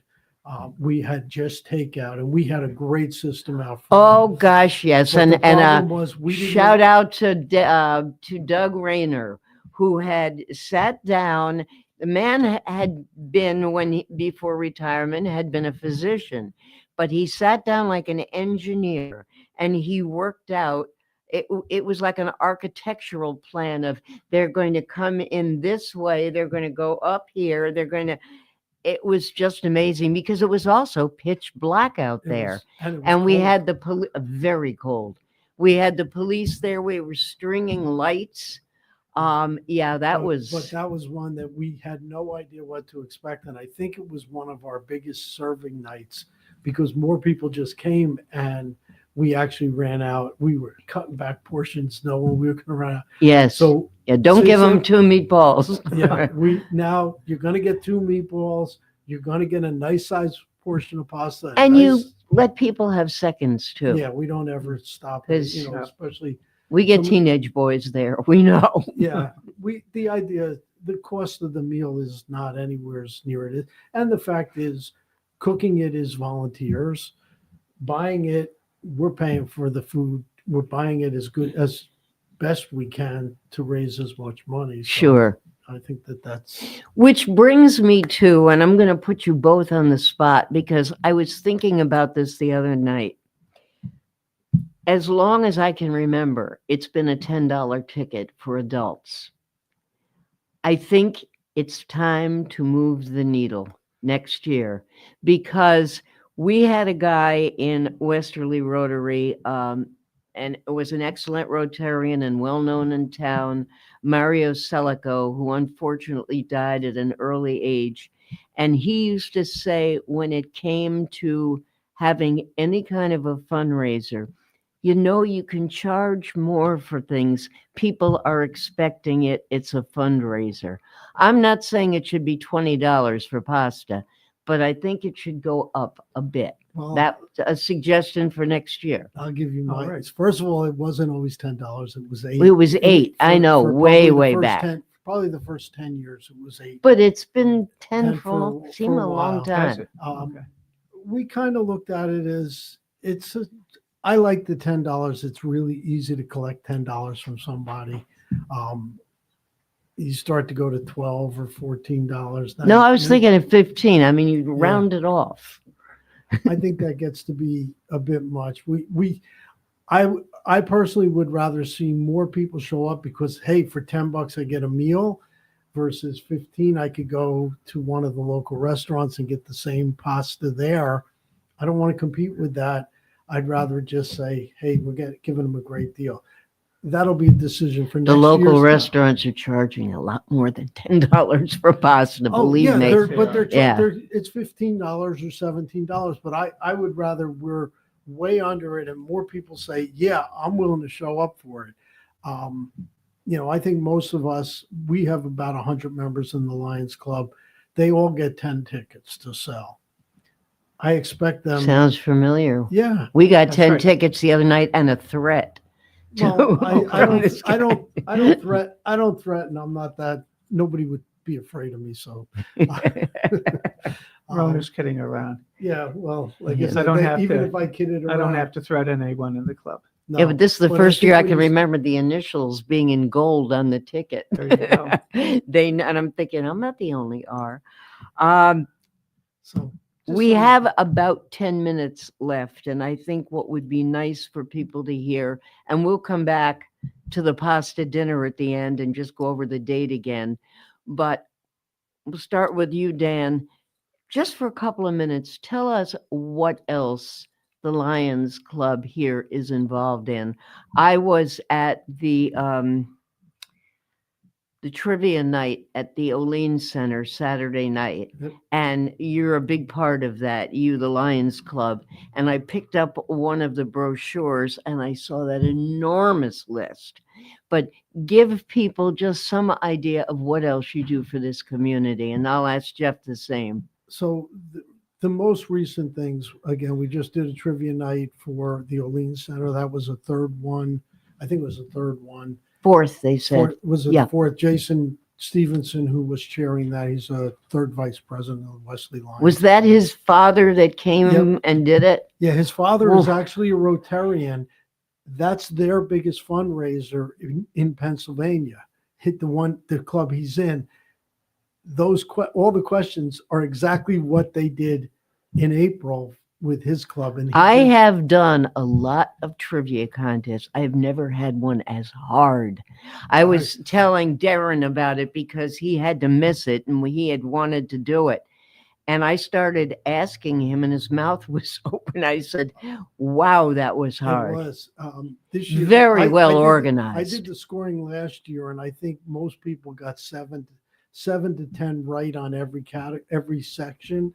We had just takeout, and we had a great system out front. Oh gosh, yes. But the And problem was we didn't- shout out to Doug Rayner, who had sat down. The man had been, before retirement, had been a physician, but he sat down like an engineer and he worked out. It was like an architectural plan of they're going to come in this way, they're going to go up here, it was just amazing because it was also pitch black out It there. was- and it was And we cold. had the very cold. We had the police there. We were stringing lights. Yeah, that But was. that was one that we had no idea what to expect, and I think it was one of our biggest serving nights because more people just came, and we actually ran out. We were cutting back portions, knowing we were going to run out. Yes. So yeah, don't so- give so- them 2 meatballs. Yeah, now you're going to get 2 meatballs. You're going to get a nice sized portion of pasta. a And you nice- let people have seconds too. Yeah, we don't ever stop. 'Cause- Especially. We get So- teenage boys there. We know. Yeah, the idea, the cost of the meal is not anywhere near it. And the fact is, cooking it is volunteers. Buying it, we're paying for the food. We're buying it as good as best we can to raise as much money. So Sure. I think that's. Which brings me to, and I'm going to put you both on the spot because I was thinking about this the other night. As long as I can remember, it's been a $10 ticket for adults. I think it's time to move the needle next year because we had a guy in Westerly Rotary, and it was an excellent Rotarian and well-known in town, Mario Selico, who unfortunately died at an early age. And he used to say when it came to having any kind of a fundraiser, you can charge more for things. People are expecting it. It's a fundraiser. I'm not saying it should be $20 for pasta, but I think it should go up a bit. Well, That's a suggestion for next year. I'll give you All mine. right. First of all, it wasn't always $10. It was 8. It was 8. I know, way, probably the way first back. probably the first 10 years, it was 8. But it's been 10 10 for for seem a a while. long Has time. it? Okay. We kind of looked at it as I like the $10. It's really easy to collect $10 from somebody. You start to go to $12 or $14. No, I was thinking of 15. I mean, you round it off. I think that gets to be a bit much. I personally would rather see more people show up because, hey, for $10 I get a meal versus 15 I could go to one of the local restaurants and get the same pasta there. I don't want to compete with that. I'd rather just say, hey, we're giving them a great deal. That'll be a decision for next The local year's- restaurants are charging a lot more than $10 for pasta, believe yeah, me. but Yeah. it's $15 or $17. But I would rather we're way under it and more people say, yeah, I'm willing to show up for it. I think most of us, we have about 100 members in the Lions Club. They all get 10 tickets to sell. I expect them. Sounds familiar. Yeah. We got That's 10 right. tickets the other night and a threat. Well, I This guy. don't threaten. I'm not that. Nobody would be afraid of me. So, We're just kidding around. yeah. Well, like Yeah. I said, I don't have even to- if I kidded around, I don't have to threaten anyone in the club. No. Yeah, but this is the But first think year I when can you- remember the initials being in gold on the ticket. There you go. And I'm thinking, I'm not the only R. Um, So just we so- have about 10 minutes left, and I think what would be nice for people to hear, and we'll come back to the pasta dinner at the end and just go over the date again. But we'll start with you, Dan. Just for a couple of minutes, tell us what else the Lions Club here is involved in. I was at the trivia night at the Olean Center Saturday night, Yep. and you're a big part of that, you, the Lions Club. And I picked up one of the brochures and I saw that enormous list. But give people just some idea of what else you do for this community, and I'll ask Jeff the same. So the most recent things, again, we just did a trivia night for the Olean Center. That was a third one. I think it was the third one. Fourth, they said. Was it Yeah. the fourth? Jason Stevenson, who was chairing that, he's a third vice president of Wesley Lions. Was that his father that came and did it? Yeah, his father is Oof. actually a Rotarian. That's their biggest fundraiser in Pennsylvania. Hit the club he's in. All the questions are exactly what they did in April with his club. And I have done a lot of trivia contests. I've never had one as hard. I was telling Darren about it because he had to miss it and he had wanted to do it. And I started asking him and his mouth was open. I said, wow, that was hard. It was. This year, Very well I organized. did the scoring last year, and I think most people got 7 to 10 right on every section.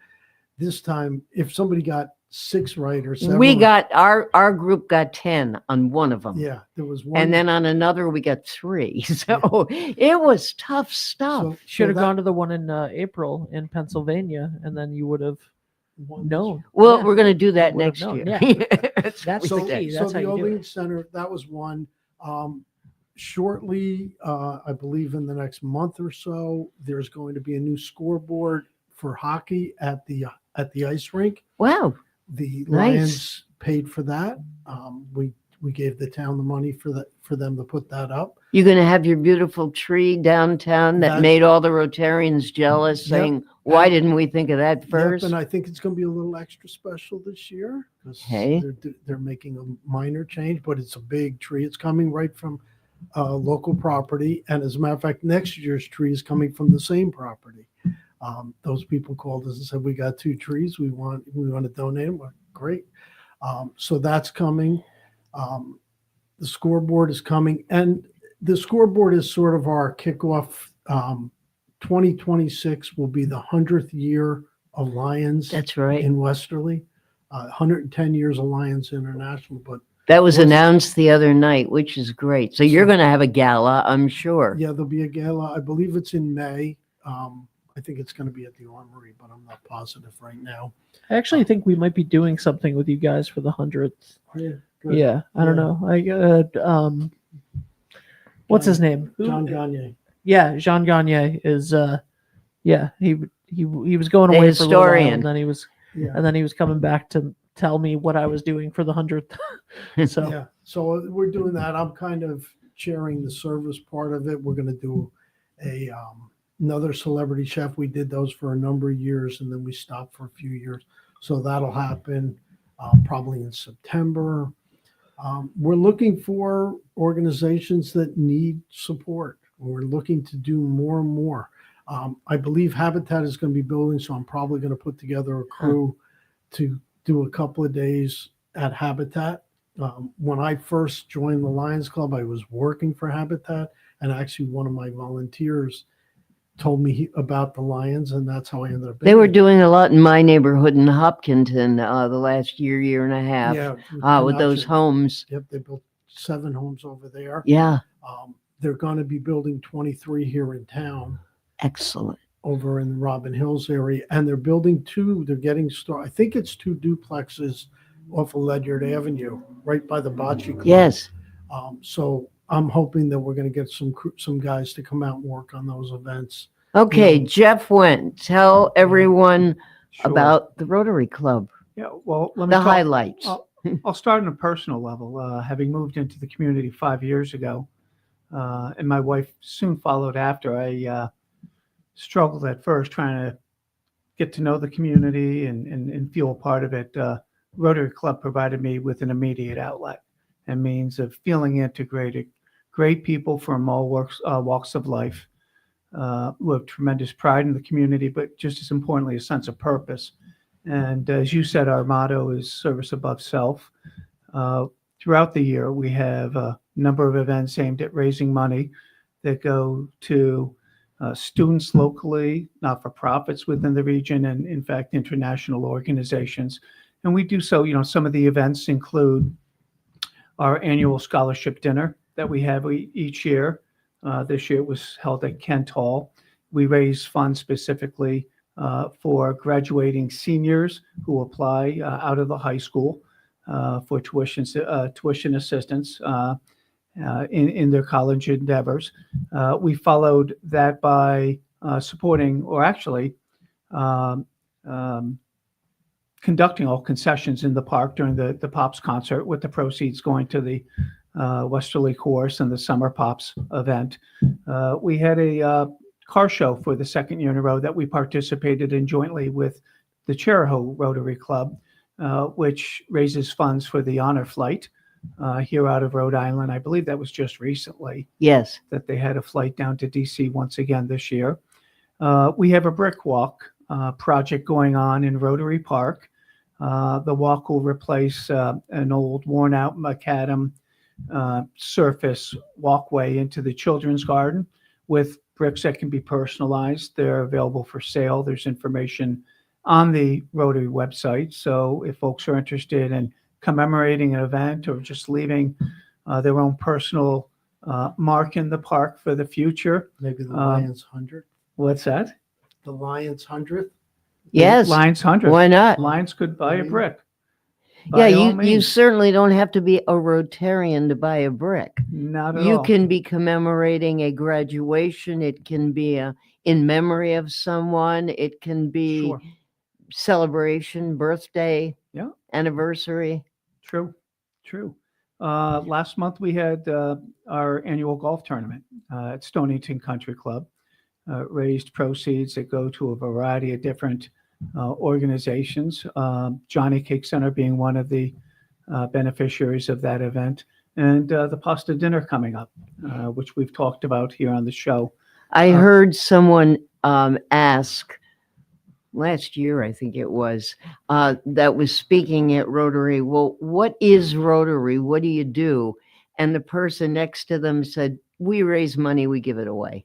This time, if somebody got 6 right or 7, We got our group got 10 on one of them. yeah, there was one. And then on another, we got 3. So it was tough stuff. Should have gone to the one in April in Pennsylvania, and then you would have known. Well, Yeah. we're going to do that You would have next known, year. yeah. That's That's what the we key. did. That's So how the you do Olean it. Center, that was one. Shortly, I believe in the next month or so, there's going to be a new scoreboard for hockey at the ice rink. Wow. The Nice. Lions paid for that. We gave the town the money for them to put that up. You're going to have your beautiful tree downtown that That's- made all the Rotarians jealous, Yep. saying, why And- didn't we think of that Yep, first? and I think it's going to be a little extra special this year because Okay. they're making a minor change, but it's a big tree. It's coming right from local property, and as a matter of fact, next year's tree is coming from the same property. Those people called us and said, "We got 2 trees. We want to donate them." Well, great. So that's coming. The scoreboard is coming, and the scoreboard is sort of our kickoff. 2026 will be the 100th year of Lions. That's right. In Westerly, 110 years of Lions International. But That was announced the other night, which is great. So you're going to have a gala, I'm sure. yeah, there'll be a gala. I believe it's in May. I think it's going to be at the Armory, but I'm not positive right now. I actually think we might be doing something with you guys for the 100th. Yeah, good. Yeah, I don't Yeah. know. What's his name? John Gagne. Yeah, Jean Gagne is. Yeah, he was going The away for a little while, historian. and then he was, Yeah. and then he was coming back to tell me what I was doing for the 100th. So Yeah, so we're doing that. I'm kind of chairing the service part of it. We're going to do another celebrity chef. We did those for a number of years, and then we stopped for a few years. So that'll happen probably in September. We're looking for organizations that need support. We're looking to do more and more. I believe Habitat is going to be building, so I'm probably going to put together a crew to do a couple of days at Habitat. When I first joined the Lions Club, I was working for Habitat, and actually one of my volunteers told me about the Lions, and that's how I ended up. They were doing a lot in my neighborhood in Hopkinton the last year and a half. Yeah, With those homes. Yep, they built 7 homes over there. Yeah. They're going to be building 23 here in town. Excellent. Over in the Robin Hills area, and they're building 2. They're getting started. I think it's 2 duplexes off of Ledyard Avenue, right by the Bocce Club. Yes. So I'm hoping that we're going to get some guys to come out and work on those events. Okay, You know, Jeff Went, tell everyone Sure. about the Rotary Club. Yeah, well, let me The talk- highlights. I'll start on a personal level. Having moved into the community 5 years ago, and my wife soon followed after, I struggled at first trying to get to know the community and feel a part of it. Rotary Club provided me with an immediate outlet and means of feeling integrated. Great people from all walks of life who have tremendous pride in the community, but just as importantly, a sense of purpose. And as you said, our motto is service above self. Throughout the year, we have a number of events aimed at raising money that go to students locally, not-for-profits within the region, and in fact, international organizations. And we do so, some of the events include our annual scholarship dinner that we have each year. This year it was held at Kent Hall. We raise funds specifically for graduating seniors who apply out of the high school for tuition assistance in their college endeavors. We followed that by supporting, or actually conducting all concessions in the park during the Pops concert, with the proceeds going to the Westerly Course and the Summer Pops event. We had a car show for the second year in a row that we participated in jointly with the Cherahoe Rotary Club, which raises funds for the Honor Flight here out of Rhode Island. I believe that was just recently. Yes. That they had a flight down to DC once again this year. We have a brick walk project going on in Rotary Park. The walk will replace an old worn out macadam surface walkway into the children's garden with bricks that can be personalized. They're available for sale. There's information on the Rotary website. So if folks are interested in commemorating an event or just leaving their own personal mark in the park for the future. Maybe the Lions 100th. What's that? The Lions 100th. Yes. Lions 100th. Why not? Lions could buy a brick. Yeah, By all you means. certainly don't have to be a Rotarian to buy a brick. Not at You all. can be commemorating a graduation. It can be in memory of someone. It can be Sure. celebration, birthday, Yeah. anniversary. True. Last month we had our annual golf tournament at Stonington Country Club. Raised proceeds that go to a variety of different organizations. Johnny Cake Center being one of the beneficiaries of that event, and the pasta dinner coming up, which we've talked about here on the show. I heard someone ask last year, I think it was, that was speaking at Rotary. Well, what is Rotary? What do you do? And the person next to them said, we raise money, we give it away.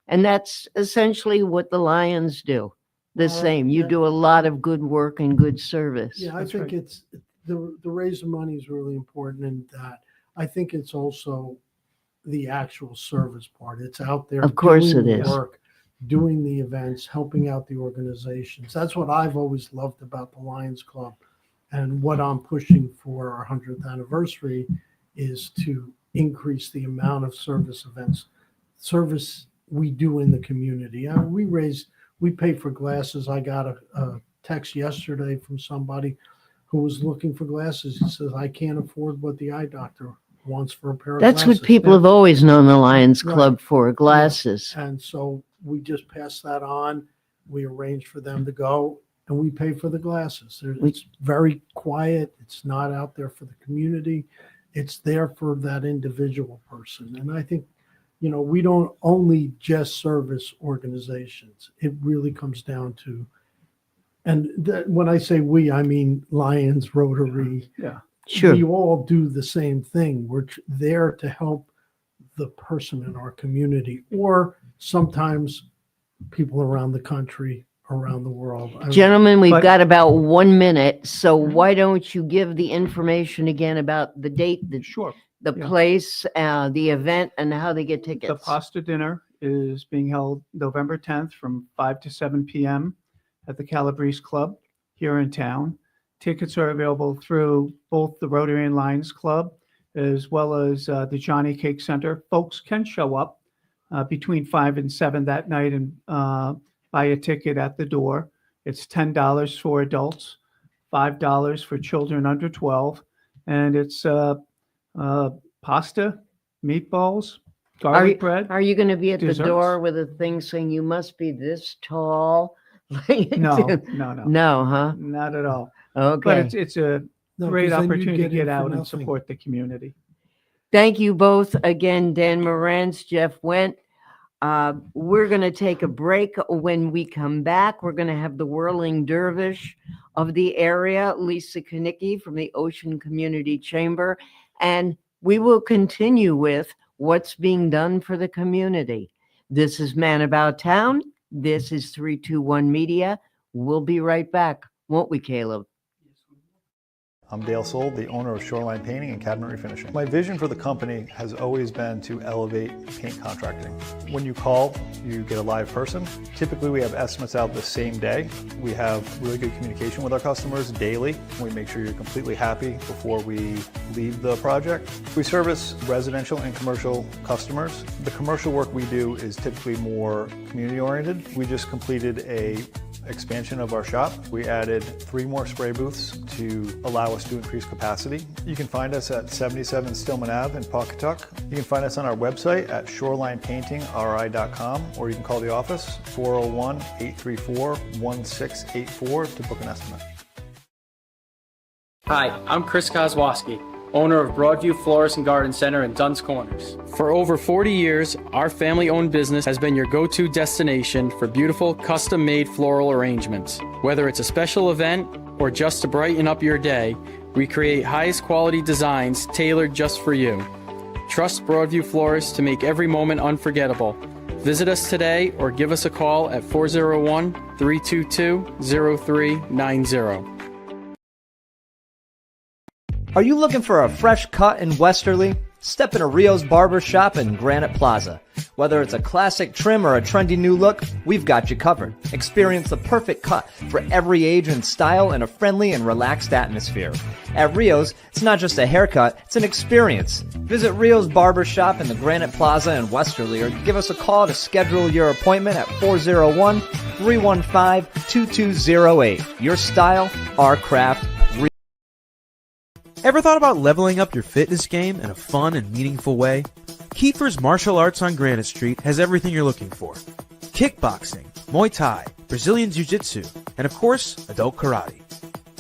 And that's essentially what the Lions do. The same. You do a lot of good work and good service. Yeah, I think it's the raise of money is really important in that. I think it's also the actual service part. It's out there. Of course doing it the is. work, doing the events, helping out the organizations. That's what I've always loved about the Lions Club, and what I'm pushing for our 100th anniversary is to increase the amount of service we do in the community. We pay for glasses. I got a text yesterday from somebody who was looking for glasses. He says, I can't afford what the eye doctor wants for a pair of That's glasses. what people have always known the Lions Right. Club for, glasses. Yeah. And so we just pass that on. We arrange for them to go, and we pay for the glasses. It's very quiet. It's not out there for the community. It's there for that individual person. And I think, we don't only just service organizations. It really comes down to, and when I say we, I mean Lions, Rotary. Yeah. Sure. We all do the same thing. We're there to help the person in our community, or sometimes people around the country, around the world. Gentlemen, we've But- got about 1 minute, so why don't you give the information again about the date, the Sure. the Yeah. place, the event, and how they get tickets? The pasta dinner is being held November 10th from 5 to 7 p.m. at the Calabrese Club here in town. Tickets are available through both the Rotary and Lions Club as well as the Johnny Cake Center. Folks can show up between 5 and 7 that night and buy a ticket at the door. It's $10 for adults, $5 for children under 12, and it's pasta, meatballs, garlic bread. Are you going to be at the desserts. door with a thing saying you must be this tall? No, No, huh? not at all. Okay. But it's a No, great 'cause then you opportunity to get in get for out and nothing. support the community. Thank you both again, Dan Morantz, Jeff Wendt. We're going to take a break. When we come back, we're going to have the whirling dervish of the area, Lisa Konicki from the Ocean Community Chamber, and we will continue with what's being done for the community. This is Man About Town. This is 321 Media. We'll be right back, won't we, Caleb? I'm Dale Sold, the owner of Shoreline Painting and Cabinet Refinishing. My vision for the company has always been to elevate paint contracting. When you call, you get a live person. Typically, we have estimates out the same day. We have really good communication with our customers daily. We make sure you're completely happy before we leave the project. We service residential and commercial customers. The commercial work we do is typically more community-oriented. We just completed a expansion of our shop. We added 3 more spray booths to allow us to increase capacity. You can find us at 77 Stillman Ave in Pawcatuck. You can find us on our website at shorelinepaintingri.com, or you can call the office 401-834-1684 to book an estimate. Hi, I'm Chris Kozłowski, owner of Broadview Florist and Garden Center in Dunn's Corners. For over 40 years, our family-owned business has been your go-to destination for beautiful, custom-made floral arrangements. Whether it's a special event or just to brighten up your day, we create highest quality designs tailored just for you. Trust Broadview Florists to make every moment unforgettable. Visit us today or give us a call at 401-322-0390. Are you looking for a fresh cut in Westerly? Step into Rio's Barber Shop in Granite Plaza. Whether it's a classic trim or a trendy new look, we've got you covered. Experience the perfect cut for every age and style in a friendly and relaxed atmosphere. At Rio's, it's not just a haircut, it's an experience. Visit Rio's Barber Shop in the Granite Plaza in Westerly or give us a call to schedule your appointment at 401-315-2208. Your style, our craft. Ever thought about leveling up your fitness game in a fun and meaningful way? Kiefer's Martial Arts on Granite Street has everything you're looking for. Kickboxing, Muay Thai, Brazilian Jiu-Jitsu, and of course, adult karate.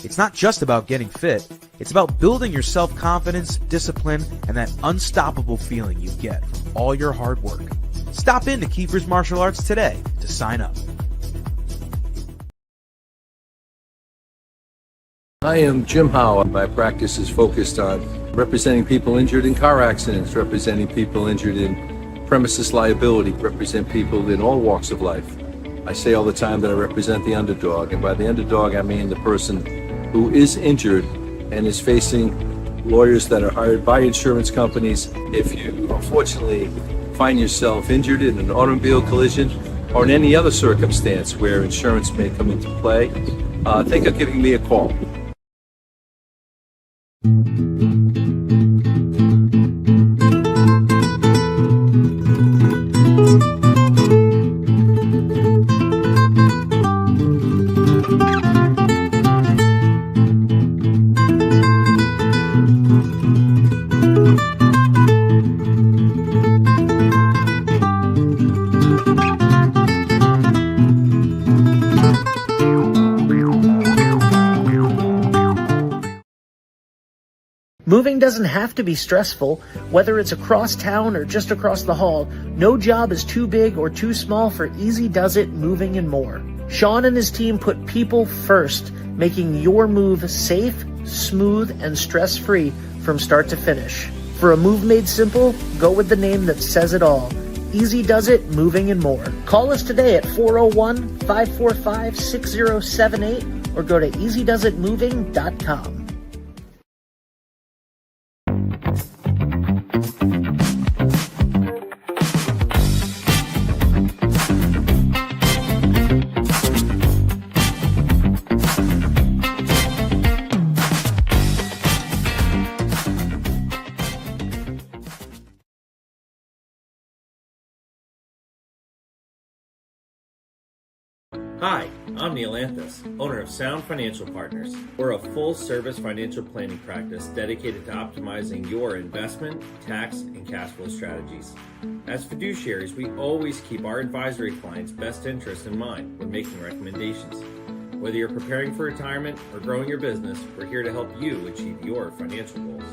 It's not just about getting fit, it's about building your self-confidence, discipline, and that unstoppable feeling you get from all your hard work. Stop into Kiefer's Martial Arts today to sign up. I am Jim Howe. My practice is focused on representing people injured in car accidents, representing people injured in premises liability, represent people in all walks of life. I say all the time that I represent the underdog, and by the underdog I mean the person who is injured and is facing lawyers that are hired by insurance companies. If you unfortunately find yourself injured in an automobile collision or in any other circumstance where insurance may come into play, think of giving me a call. Moving doesn't have to be stressful. Whether it's across town or just across the hall, no job is too big or too small for Easy Does It Moving and More. Sean and his team put people first, making your move safe, smooth, and stress-free from start to finish. For a move made simple, go with the name that says it all. Easy Does It, Moving and More. Call us today at 401-545-6078 or go to easydoesitmoving.com. Hi, I'm Neil Anthus, owner of Sound Financial Partners. We're a full-service financial planning practice dedicated to optimizing your investment, tax, and cash flow strategies. As fiduciaries, we always keep our advisory clients' best interests in mind when making recommendations. Whether you're preparing for retirement or growing your business, we're here to help you achieve your financial goals.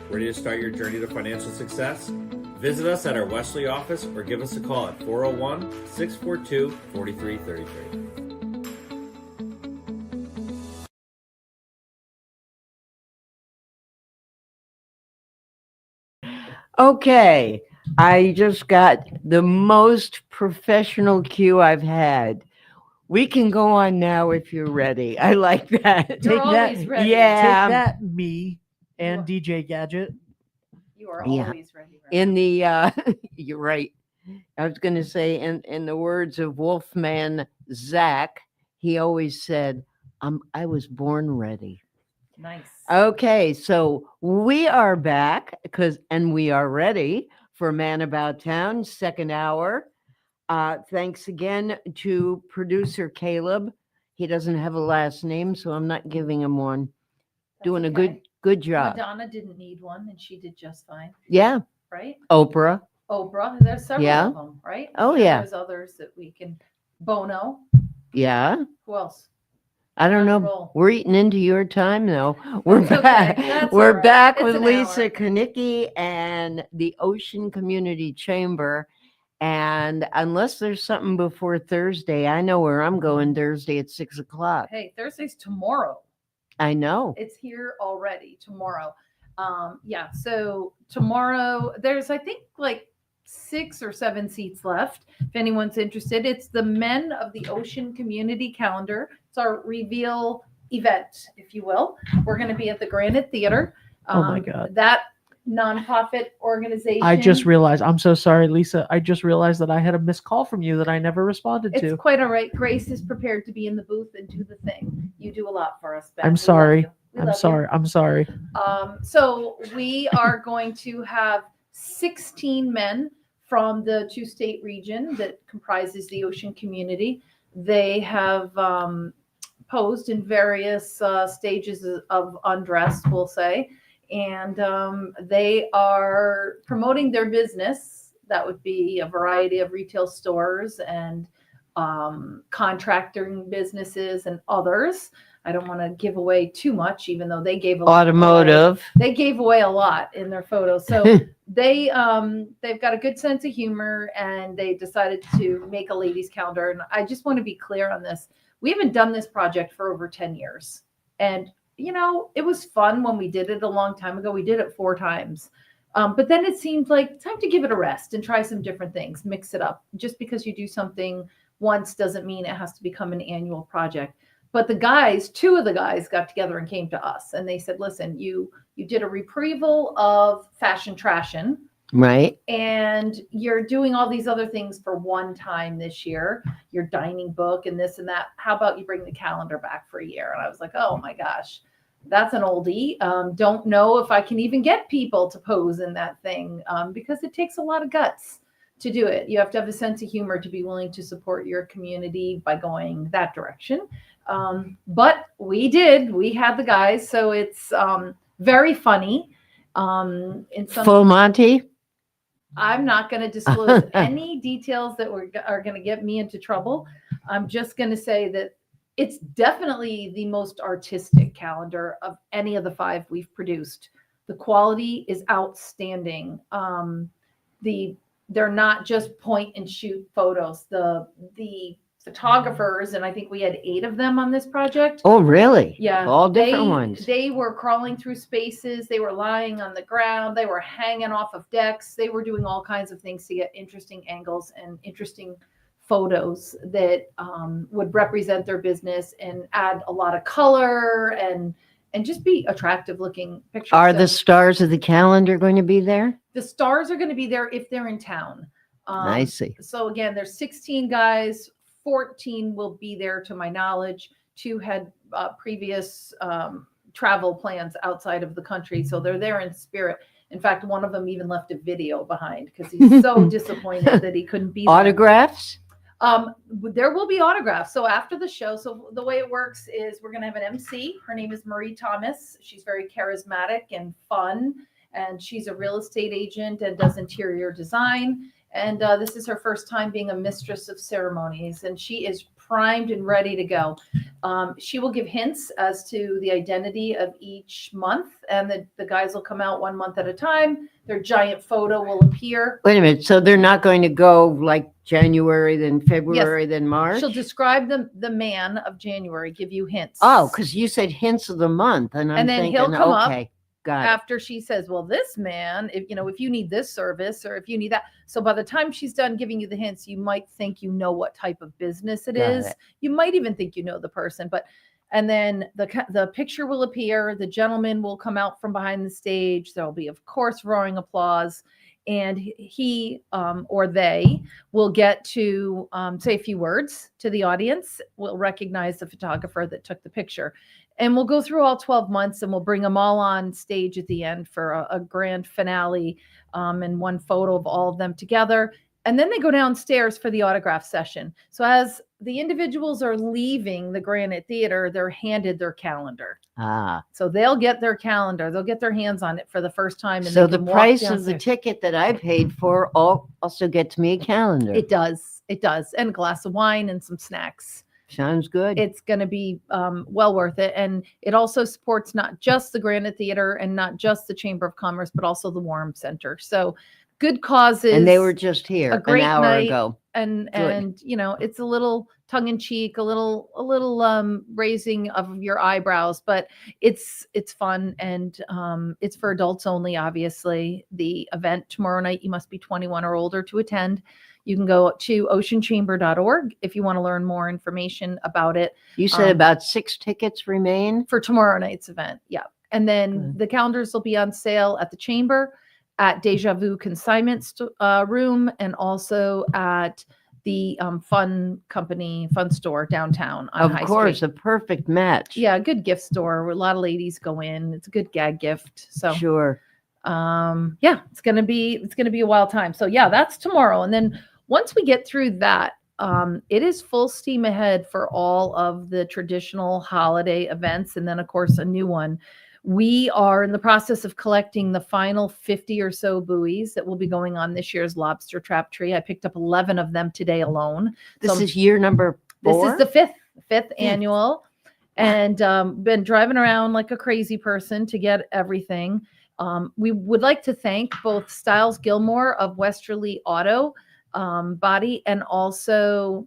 Ready to start your journey to financial success? Visit us at our Westerly office or give us a call at 401-642-4333. Okay, I just got the most professional cue I've had. We can go on now if you're ready. I like that. You're always ready. Yeah. Take that, me and DJ Gadget. You are Yeah. always ready. In the you're right. I was going to say in the words of Wolfman Zach, he always said, I was born ready. Nice. Okay, so we are back and we are ready for Man About Town, second hour. Thanks again to producer Caleb. He doesn't have a last name, so I'm not giving him one. Doing okay. a good job. Madonna didn't need one, and she did just fine. Yeah. Right? Oprah. Oprah. There's several Yeah. of them, right? Oh, And yeah. There's others that we can. Bono. Yeah. Who else? I don't know. roll. We're eating into your time though. We're That's okay. back. That's We're all right. back It's with an Lisa hour. Konicki and the Ocean Community Chamber. And unless there's something before Thursday, I know where I'm going Thursday at 6:00. Hey, Thursday's tomorrow. I know. It's here already tomorrow. Yeah, so tomorrow there's I think like 6 or 7 seats left. If anyone's interested, it's the Men of the Ocean Community Calendar. It's our reveal event, if you will. We're going to be at the Granite Theater. Oh my God. That nonprofit organization. I just realized, I'm so sorry, Lisa. I just realized that I had a missed call from you that I never responded to. It's quite all right. Grace is prepared to be in the booth and do the thing. You do a lot for us, Ben. I'm We love sorry. you. We I'm love you. sorry. I'm sorry. So we are going to have 16 men from the two-state region that comprises the ocean community. They have posed in various stages of undress, we'll say, and they are promoting their business. That would be a variety of retail stores and contracting businesses and others. I don't want to give away too much, even though they gave Automotive. They gave away a lot in their photos. So they've got a good sense of humor, and they decided to make a ladies' calendar. And I just want to be clear on this: we haven't done this project for over 10 years, and it was fun when we did it a long time ago. We did it 4 times. But then it seemed like time to give it a rest and try some different things, mix it up. Just because you do something once doesn't mean it has to become an annual project. But the guys, 2 of the guys got together and came to us and they said, listen, you did a reprieval of Fashion Trashin'. Right. And you're doing all these other things for one time this year, your dining book and this and that. How about you bring the calendar back for a year? And I was like, oh my gosh, that's an oldie. Don't know if I can even get people to pose in that thing because it takes a lot of guts to do it. You have to have a sense of humor to be willing to support your community by going that direction. But we had the guys. So it's very funny. In some Full Monty. I'm not going to disclose any details that are going to get me into trouble. I'm just going to say that it's definitely the most artistic calendar of any of the 5 we've produced. The quality is outstanding. They're not just point and shoot photos. The photographers, and I think we had 8 of them on this project. Oh, really? Yeah, All different ones. They were crawling through spaces. They were lying on the ground. They were hanging off of decks. They were doing all kinds of things to get interesting angles and interesting photos that would represent their business and add a lot of color and just be attractive looking pictures. Are So the stars of the calendar going to be there? the stars are going to be there if they're in town. I see. So again, there's 16 guys. 14 will be there to my knowledge. 2 had previous travel plans outside of the country. So they're there in spirit. In fact, one of them even left a video behind because he's so disappointed that he couldn't be there. Autographs? There will be autographs. So after the show, so the way it works is we're going to have an MC. Her name is Marie Thomas. She's very charismatic and fun. And she's a real estate agent and does interior design. And this is her first time being a mistress of ceremonies, and she is primed and ready to go. She will give hints as to the identity of each month, and the guys will come out 1 month at a time. Their giant photo will appear. Wait a minute. So they're not going to go like January, then February, then March? She'll describe the man of January, give you hints. Oh, because you said hints of the month, and I'm And then thinking, he'll come up okay, got it. after she says, well, this man, if you need this service or if you need that. So by the time she's done giving you the hints, you might think you know what type of business it Got is. it. You might even think you know the person, and then the picture will appear. The gentleman will come out from behind the stage. There'll be, of course, roaring applause. And he or they will get to say a few words to the audience. We'll recognize the photographer that took the picture. And we'll go through all 12 months and we'll bring them all on stage at the end for a grand finale and one photo of all of them together. And then they go downstairs for the autograph session. So as the individuals are leaving the Granite Theater, they're handed their calendar. So they'll get their calendar. They'll get their hands on it for the first time. And So they the can walk price of the downstairs. ticket that I paid for also gets me a calendar. It does. It does. And a glass of wine and some snacks. Sounds good. It's going to be well worth it. And it also supports not just the Granite Theater and not just the Chamber of Commerce, but also the Warham Center. So good causes. And they were just here a great an hour night, ago. And Good. it's a little tongue in cheek, a little raising of your eyebrows, but it's fun and it's for adults only. Obviously, the event tomorrow night, you must be 21 or older to attend. You can go to oceanchamber.org if you want to learn more information about it. You said about 6 tickets remain for tomorrow night's event. Yeah. And then the calendars will be on sale at the Chamber, at Deja Vu Consignment Room, and also at the Fun Store downtown on High Of course, Street. a perfect match. Yeah, a good gift store where a lot of ladies go in. It's a good gag gift. So Sure. yeah, it's gonna be a wild time. So yeah, that's tomorrow. And then once we get through that, it is full steam ahead for all of the traditional holiday events. And then of course a new one. We are in the process of collecting the final 50 or so buoys that will be going on this year's lobster trap tree. I picked up 11 of them today alone. This is year number 4? This is the fifth annual, and been driving around like a crazy person to get everything. We would like to thank both Styles Gilmore of Westerly Auto Body and also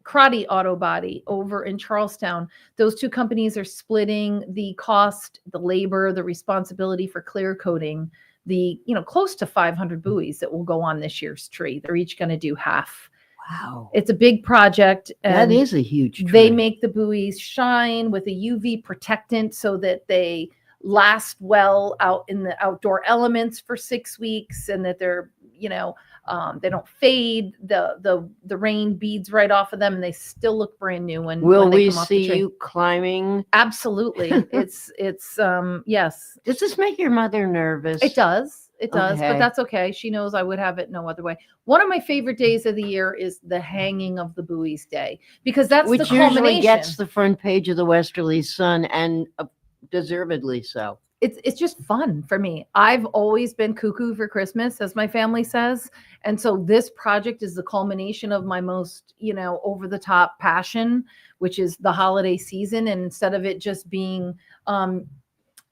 Crotty Auto Body over in Charlestown. Those two companies are splitting the cost, the labor, the responsibility for clear coating the, close to 500 buoys that will go on this year's tree. They're each going to do half. Wow. It's a big project. That And is a huge tree. they make the buoys shine with a UV protectant so that they last well out in the outdoor elements for 6 weeks, and that they're, they don't fade. The rain beads right off of them, and they still look brand new when Will they we come off the see tree. you climbing? Absolutely. It's yes. Does this make your mother nervous? It does. It does, Okay. but that's okay. She knows I would have it no other way. One of my favorite days of the year is the hanging of the buoys day, because that's Which the usually culmination. gets the front page of the Westerly Sun, and deservedly so. It's just fun for me. I've always been cuckoo for Christmas, as my family says. And so this project is the culmination of my most, over the top passion, which is the holiday season. And instead of it just being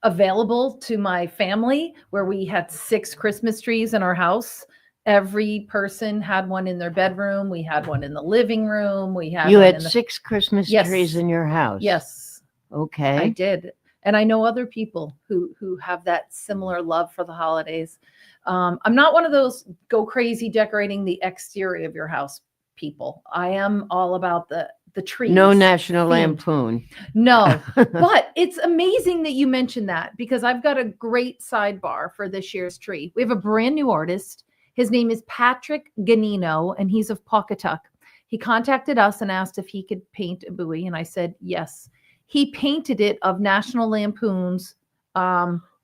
available to my family, where we had 6 Christmas trees in our house, Every person had one in their bedroom. We had one in the living room. We had You one had in the 6 Christmas Yes. trees in your house. Yes, Okay. I did. And I know other people who have that similar love for the holidays. I'm not one of those go crazy decorating the exterior of your house people. I am all about the trees. No National themed. Lampoon. No, but it's amazing that you mentioned that because I've got a great sidebar for this year's tree. We have a brand new artist. His name is Patrick Ganino, and he's of Pawcatuck. He contacted us and asked if he could paint a buoy, and I said yes. He painted it of National Lampoon's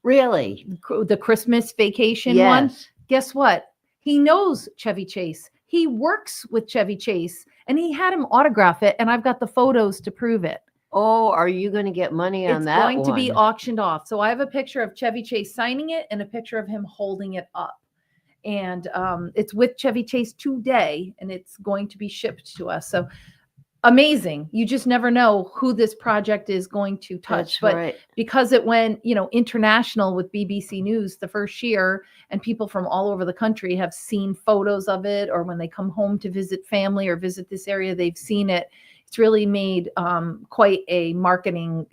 Really? the Christmas Vacation one. Yes. Guess what? He knows Chevy Chase. He works with Chevy Chase, and he had him autograph it, and I've got the photos to prove it. Oh, are you going to get money on It's that going to be one? auctioned off. So I have a picture of Chevy Chase signing it and a picture of him holding it up. And it's with Chevy Chase today, and it's going to be shipped to us. So amazing. You just never know who this project is going to touch. That's but right. because it went, international with BBC News the first year, and people from all over the country have seen photos of it, or when they come home to visit family or visit this area, they've seen it. It's really made quite a marketing,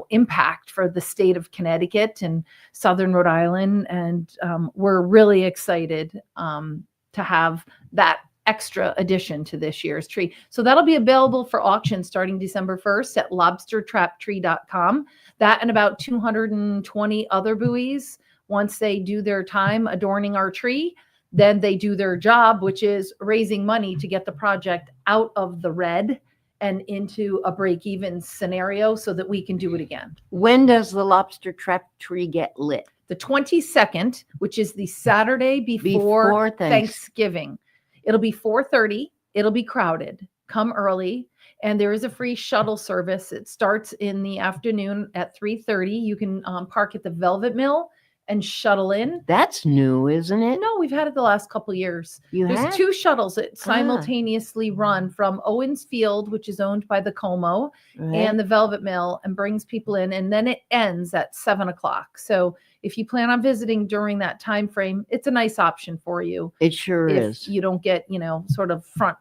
impact for the state of Connecticut and Southern Rhode Island. And we're really excited to have that extra addition to this year's tree. So that'll be available for auction starting December 1st at lobstertraptree.com. That and about 220 other buoys. Once they do their time adorning our tree, then they do their job, which is raising money to get the project out of the red and into a break-even scenario so that we can do it again. When does the lobster trap tree get lit? The 22nd, which is the Saturday before Thanksgiving. It'll be 4:30. It'll be crowded. Come early. And there is a free shuttle service. It starts in the afternoon at 3:30. You can park at the Velvet Mill and shuttle in. That's new, isn't it? No, we've had it the last couple years. There's have? 2 shuttles that simultaneously run from Owens Field, which is owned by the Como, Right. and the Velvet Mill, and brings people in. And then it ends at 7:00. So if you plan on visiting during that time frame, it's a nice option for you. It sure if is. you don't get, sort of front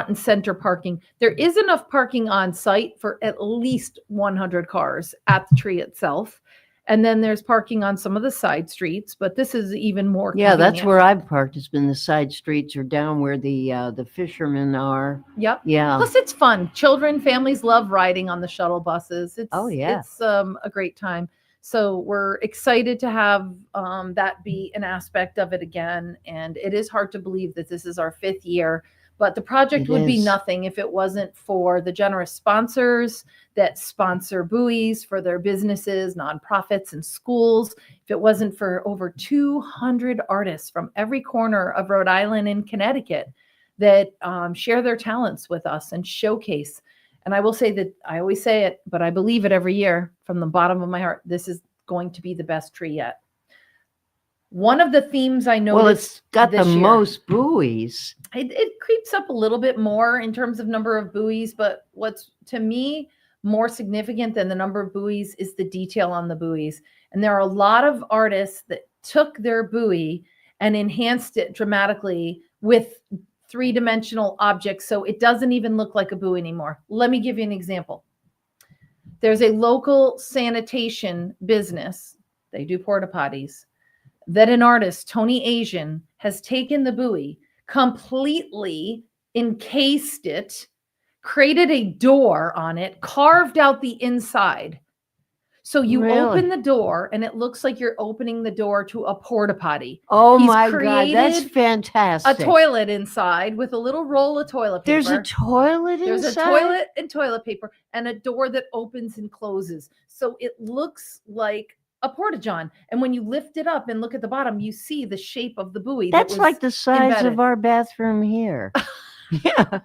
and center parking. There is enough parking on site for at least 100 cars at the tree itself. And then there's parking on some of the side streets, but this is even more Yeah, that's convenient. where I've parked. It's been the side streets or down where the fishermen are. Yep. Yeah. Plus it's fun. Children, families love riding on the shuttle buses. It's yeah. It's a great time. So we're excited to have that be an aspect of it again. And it is hard to believe that this is our 5th year, but the project It would be is. nothing if it wasn't for the generous sponsors that sponsor buoys for their businesses, nonprofits, and schools. If it wasn't for over 200 artists from every corner of Rhode Island and Connecticut that share their talents with us and showcase. And I will say that I always say it, but I believe it every year from the bottom of my heart. This is going to be the best tree yet. One of the themes I noticed. Well, it's got the this year- most buoys. It creeps up a little bit more in terms of number of buoys, but what's to me more significant than the number of buoys is the detail on the buoys. And there are a lot of artists that took their buoy and enhanced it dramatically with 3-dimensional objects, so it doesn't even look like a buoy anymore. Let me give you an example. There's a local sanitation business, they do porta potties, that an artist, Tony Asian, has taken the buoy, completely encased it, created a door on it, carved out the inside. So you Really? open the door and it looks like you're opening the door to a porta potty. Oh He's my God, that's created fantastic. A toilet inside with a little roll of toilet paper. There's a toilet There's inside? a toilet and toilet paper and a door that opens and closes. So it looks like a porta-john. And when you lift it up and look at the bottom, you see the shape of the buoy. that That's was like the size embedded. of our bathroom here. Yeah,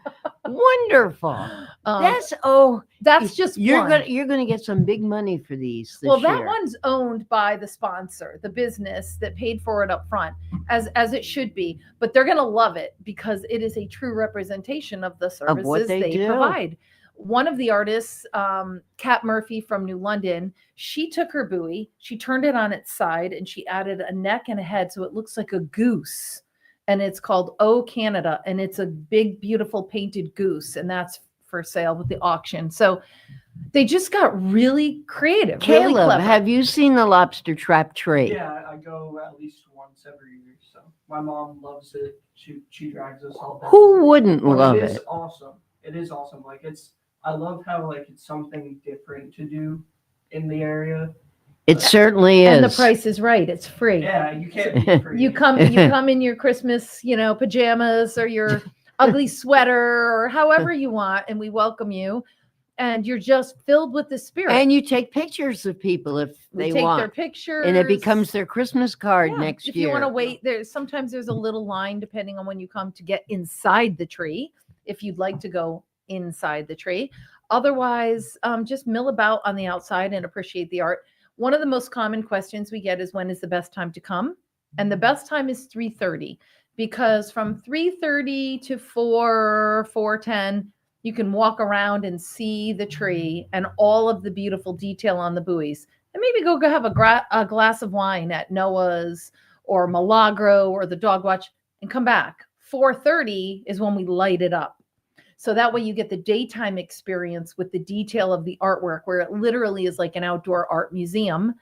wonderful. That's just you're one. gonna get some big money for these this Well, that year. one's owned by the sponsor, the business that paid for it up front, as it should be. But they're going to love it because it is a true representation of the services what they do. provide. One of the artists, Kat Murphy from New London, she took her buoy, she turned it on its side, and she added a neck and a head so it looks like a goose. and it's called Oh Canada, and it's a big, beautiful painted goose, and that's for sale with the auction. So they just got really creative, really Caleb, clever. have you seen the lobster trap tree? Yeah, I go at least once every year. So my mom loves it. She drags us all day. Who wouldn't But love it? Is it? awesome. It is awesome. Like I love how like it's something different to do in the area. It certainly is. And the price is right. It's free. Yeah, you can't be free. You come in your Christmas, pajamas or your ugly sweater or however you want, and we welcome you. And you're just filled with the spirit. And you take pictures of people if they take want. their pictures. And it becomes their Christmas card next if year. you want to wait, sometimes there's a little line depending on when you come to get inside the tree, if you'd like to go inside the tree. Otherwise, just mill about on the outside and appreciate the art. One of the most common questions we get is, when is the best time to come? And the best time is 3:30, because from 3:30 to 4:10, you can walk around and see the tree and all of the beautiful detail on the buoys. And maybe go have a glass of wine at Noah's or Milagro or the Dog Watch and come back. 4:30 is when we light it up. So that way you get the daytime experience with the detail of the artwork, where it literally is like an outdoor art museum.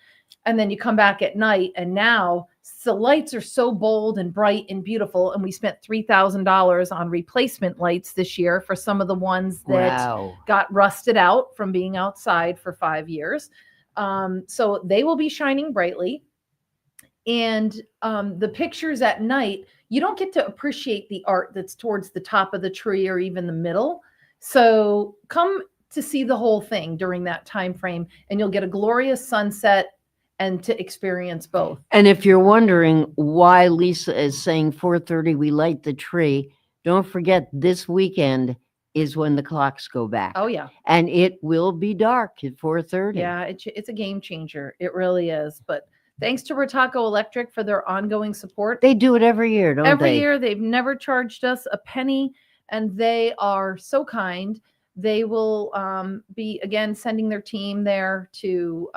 And then you come back at night, and now the lights are so bold and bright and beautiful. And we spent $3,000 on replacement lights this year for some of the ones that got rusted out from being outside for 5 years. So they will be shining brightly. And the pictures at night, you don't get to appreciate the art that's towards the top of the tree or even the middle. So come to see the whole thing during that time frame, and you'll get a glorious sunset and to experience both. And if you're wondering why Lisa is saying 4:30 we light the tree, don't forget this weekend is when the clocks go back. Oh yeah. And it will be dark at 4:30. Yeah, it's a game changer. It really is. But thanks to Rotaco Electric for their ongoing support. They do it every year, don't they? Every year. They've never charged us a penny, and they are so kind. They will be, again, sending their team there to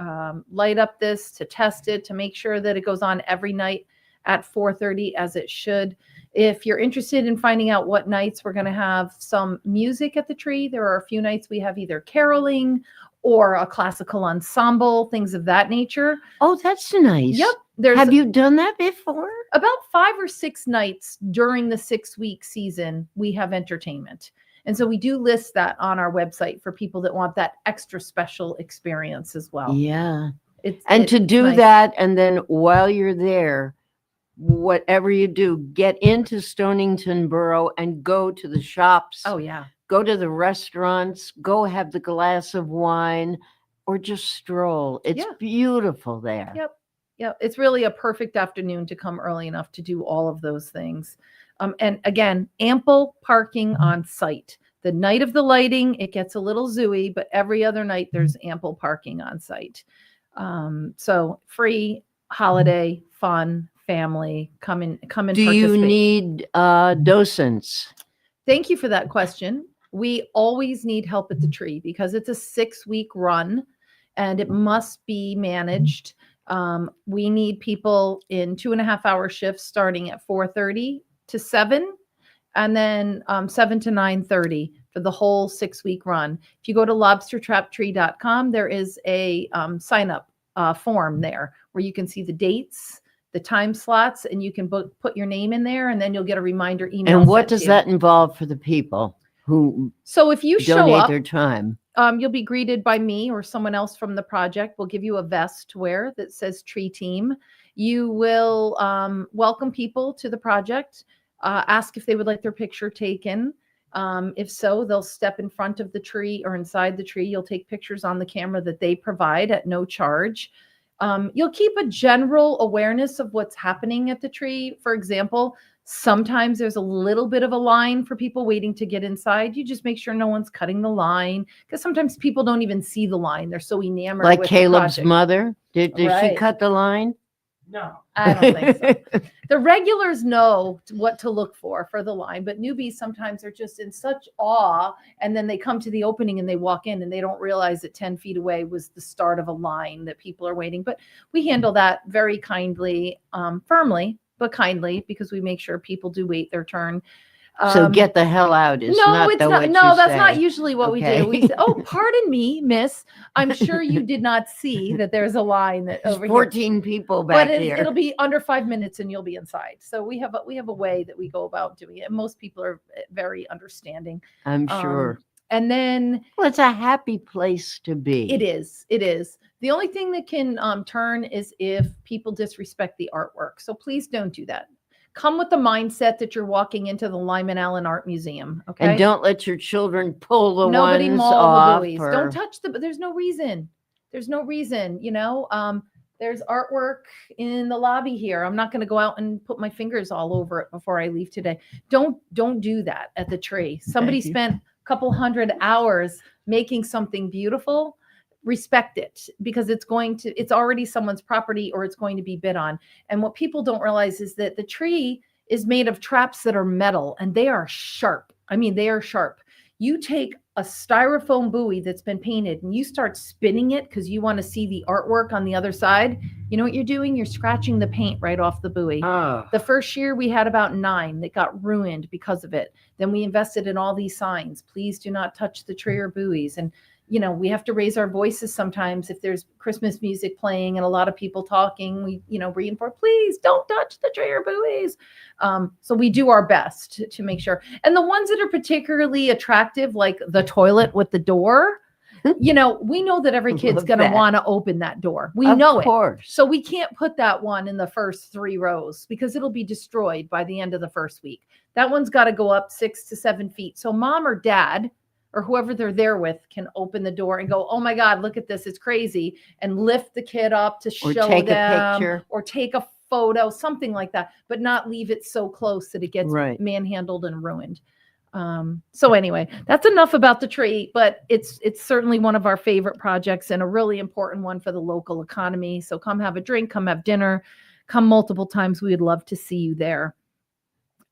light up this, to test it, to make sure that it goes on every night at 4:30 as it should. If you're interested in finding out what nights we're going to have some music at the tree, there are a few nights we have either caroling or a classical ensemble, things of that nature. Oh, that's nice. Yep. Have you done that before? About 5 or 6 nights during the 6-week season, we have entertainment. And so we do list that on our website for people that want that extra special experience as well. Yeah. It's to do nice. that, and then while you're there, whatever you do, get into Stonington Borough and go to the shops. Oh, yeah. Go to the restaurants, go have the glass of wine, or just stroll. It's beautiful there. Yep. It's really a perfect afternoon to come early enough to do all of those things. And again, ample parking on site. The night of the lighting, it gets a little zooey, but every other night there's ample parking on site. So free, holiday, fun, family, come and Do participate. you need docents? Thank you for that question. We always need help at the tree because it's a 6-week run and it must be managed. We need people in 2.5-hour shifts starting at 4:30 to 7, and then 7 to 9:30 for the whole 6-week run. If you go to lobstertraptree.com, there is a sign up form there where you can see the dates, the time slots, and you can put your name in there, and then you'll get a reminder email. And what sent to does you. that involve for the people who So if you show donate up, their time? you'll be greeted by me or someone else from the project. We'll give you a vest to wear that says Tree Team. You will welcome people to the project, ask if they would like their picture taken. If so, they'll step in front of the tree or inside the tree. You'll take pictures on the camera that they provide at no charge. You'll keep a general awareness of what's happening at the tree. For example, sometimes there's a little bit of a line for people waiting to get inside. You just make sure no one's cutting the line, because sometimes people don't even see the line. They're so enamored Like with Caleb's the project. mother? Did she Right. cut the line? No. I don't think so. The regulars know what to look for the line, but newbies sometimes are just in such awe, and then they come to the opening and they walk in and they don't realize that 10 feet away was the start of a line that people are waiting. But we handle that very kindly, firmly, but kindly, because we make sure people do wait their turn. So get the hell out is no, not it's the not. what No, you that's say. not usually what we Okay. do. We say, "Oh, pardon me, miss. I'm sure you did not see that there's a line that There's over 14 people here." back But here. it'll be under 5 minutes, and you'll be inside. So we have a way that we go about doing it. And most people are very understanding. I'm sure. And then, well, it's a happy place to be. It is. It is. The only thing that can turn is if people disrespect the artwork. So please don't do that. Come with the mindset that you're walking into the Lyman Allen Art Museum. Okay. And don't let your children pull the Nobody ones maul off. the buoys. Or... Don't touch the. But there's no reason. There's no reason. There's artwork in the lobby here. I'm not going to go out and put my fingers all over it before I leave today. Don't do that at the tree. Somebody spent a couple hundred hours making something beautiful. Respect it, because it's already someone's property, or it's going to be bid on. And what people don't realize is that the tree is made of traps that are metal, and they are sharp. I mean, they are sharp. You take a styrofoam buoy that's been painted and you start spinning it because you want to see the artwork on the other side. You know what you're doing? You're scratching the paint right off the buoy. The first year we had about 9 that got ruined because of it. Then we invested in all these signs. Please do not touch the tree or buoys. And we have to raise our voices sometimes if there's Christmas music playing and a lot of people talking. We, reinforce, please don't touch the tree or buoys. So we do our best to make sure. And the ones that are particularly attractive, like the toilet with the door, we know that every kid's going to want to open that door. We know it. So we can't put that one in the first 3 rows because it'll be destroyed by the end of the first week. That one's got to go up 6 to 7 feet. So mom or dad, or whoever they're there with, can open the door and go, oh my God, look at this, it's crazy, and lift the kid up to show take them, a picture, or take a photo, something like that, but not leave it so close that it gets manhandled and ruined. So anyway, that's enough about the tree, but it's certainly one of our favorite projects and a really important one for the local economy. So come have a drink, come have dinner, come multiple times. We would love to see you there.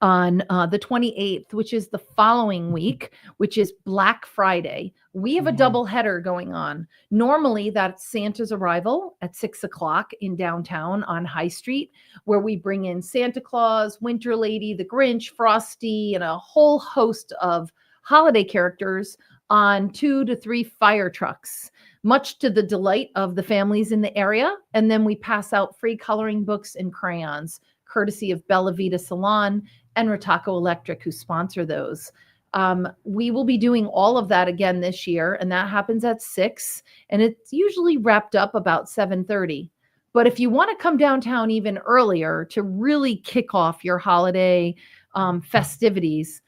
On the 28th, which is the following week, which is Black Friday, we have a double header going on. Normally, that's Santa's Arrival at 6 o'clock in downtown on High Street, where we bring in Santa Claus, Winter Lady, the Grinch, Frosty, and a whole host of holiday characters on 2 to 3 fire trucks, much to the delight of the families in the area. And then we pass out free coloring books and crayons, courtesy of Bella Vita Salon and Rotako Electric, who sponsor those. We will be doing all of that again this year, and that happens at 6, and it's usually wrapped up about 7:30. But if you want to come downtown even earlier to really kick off your holiday festivities,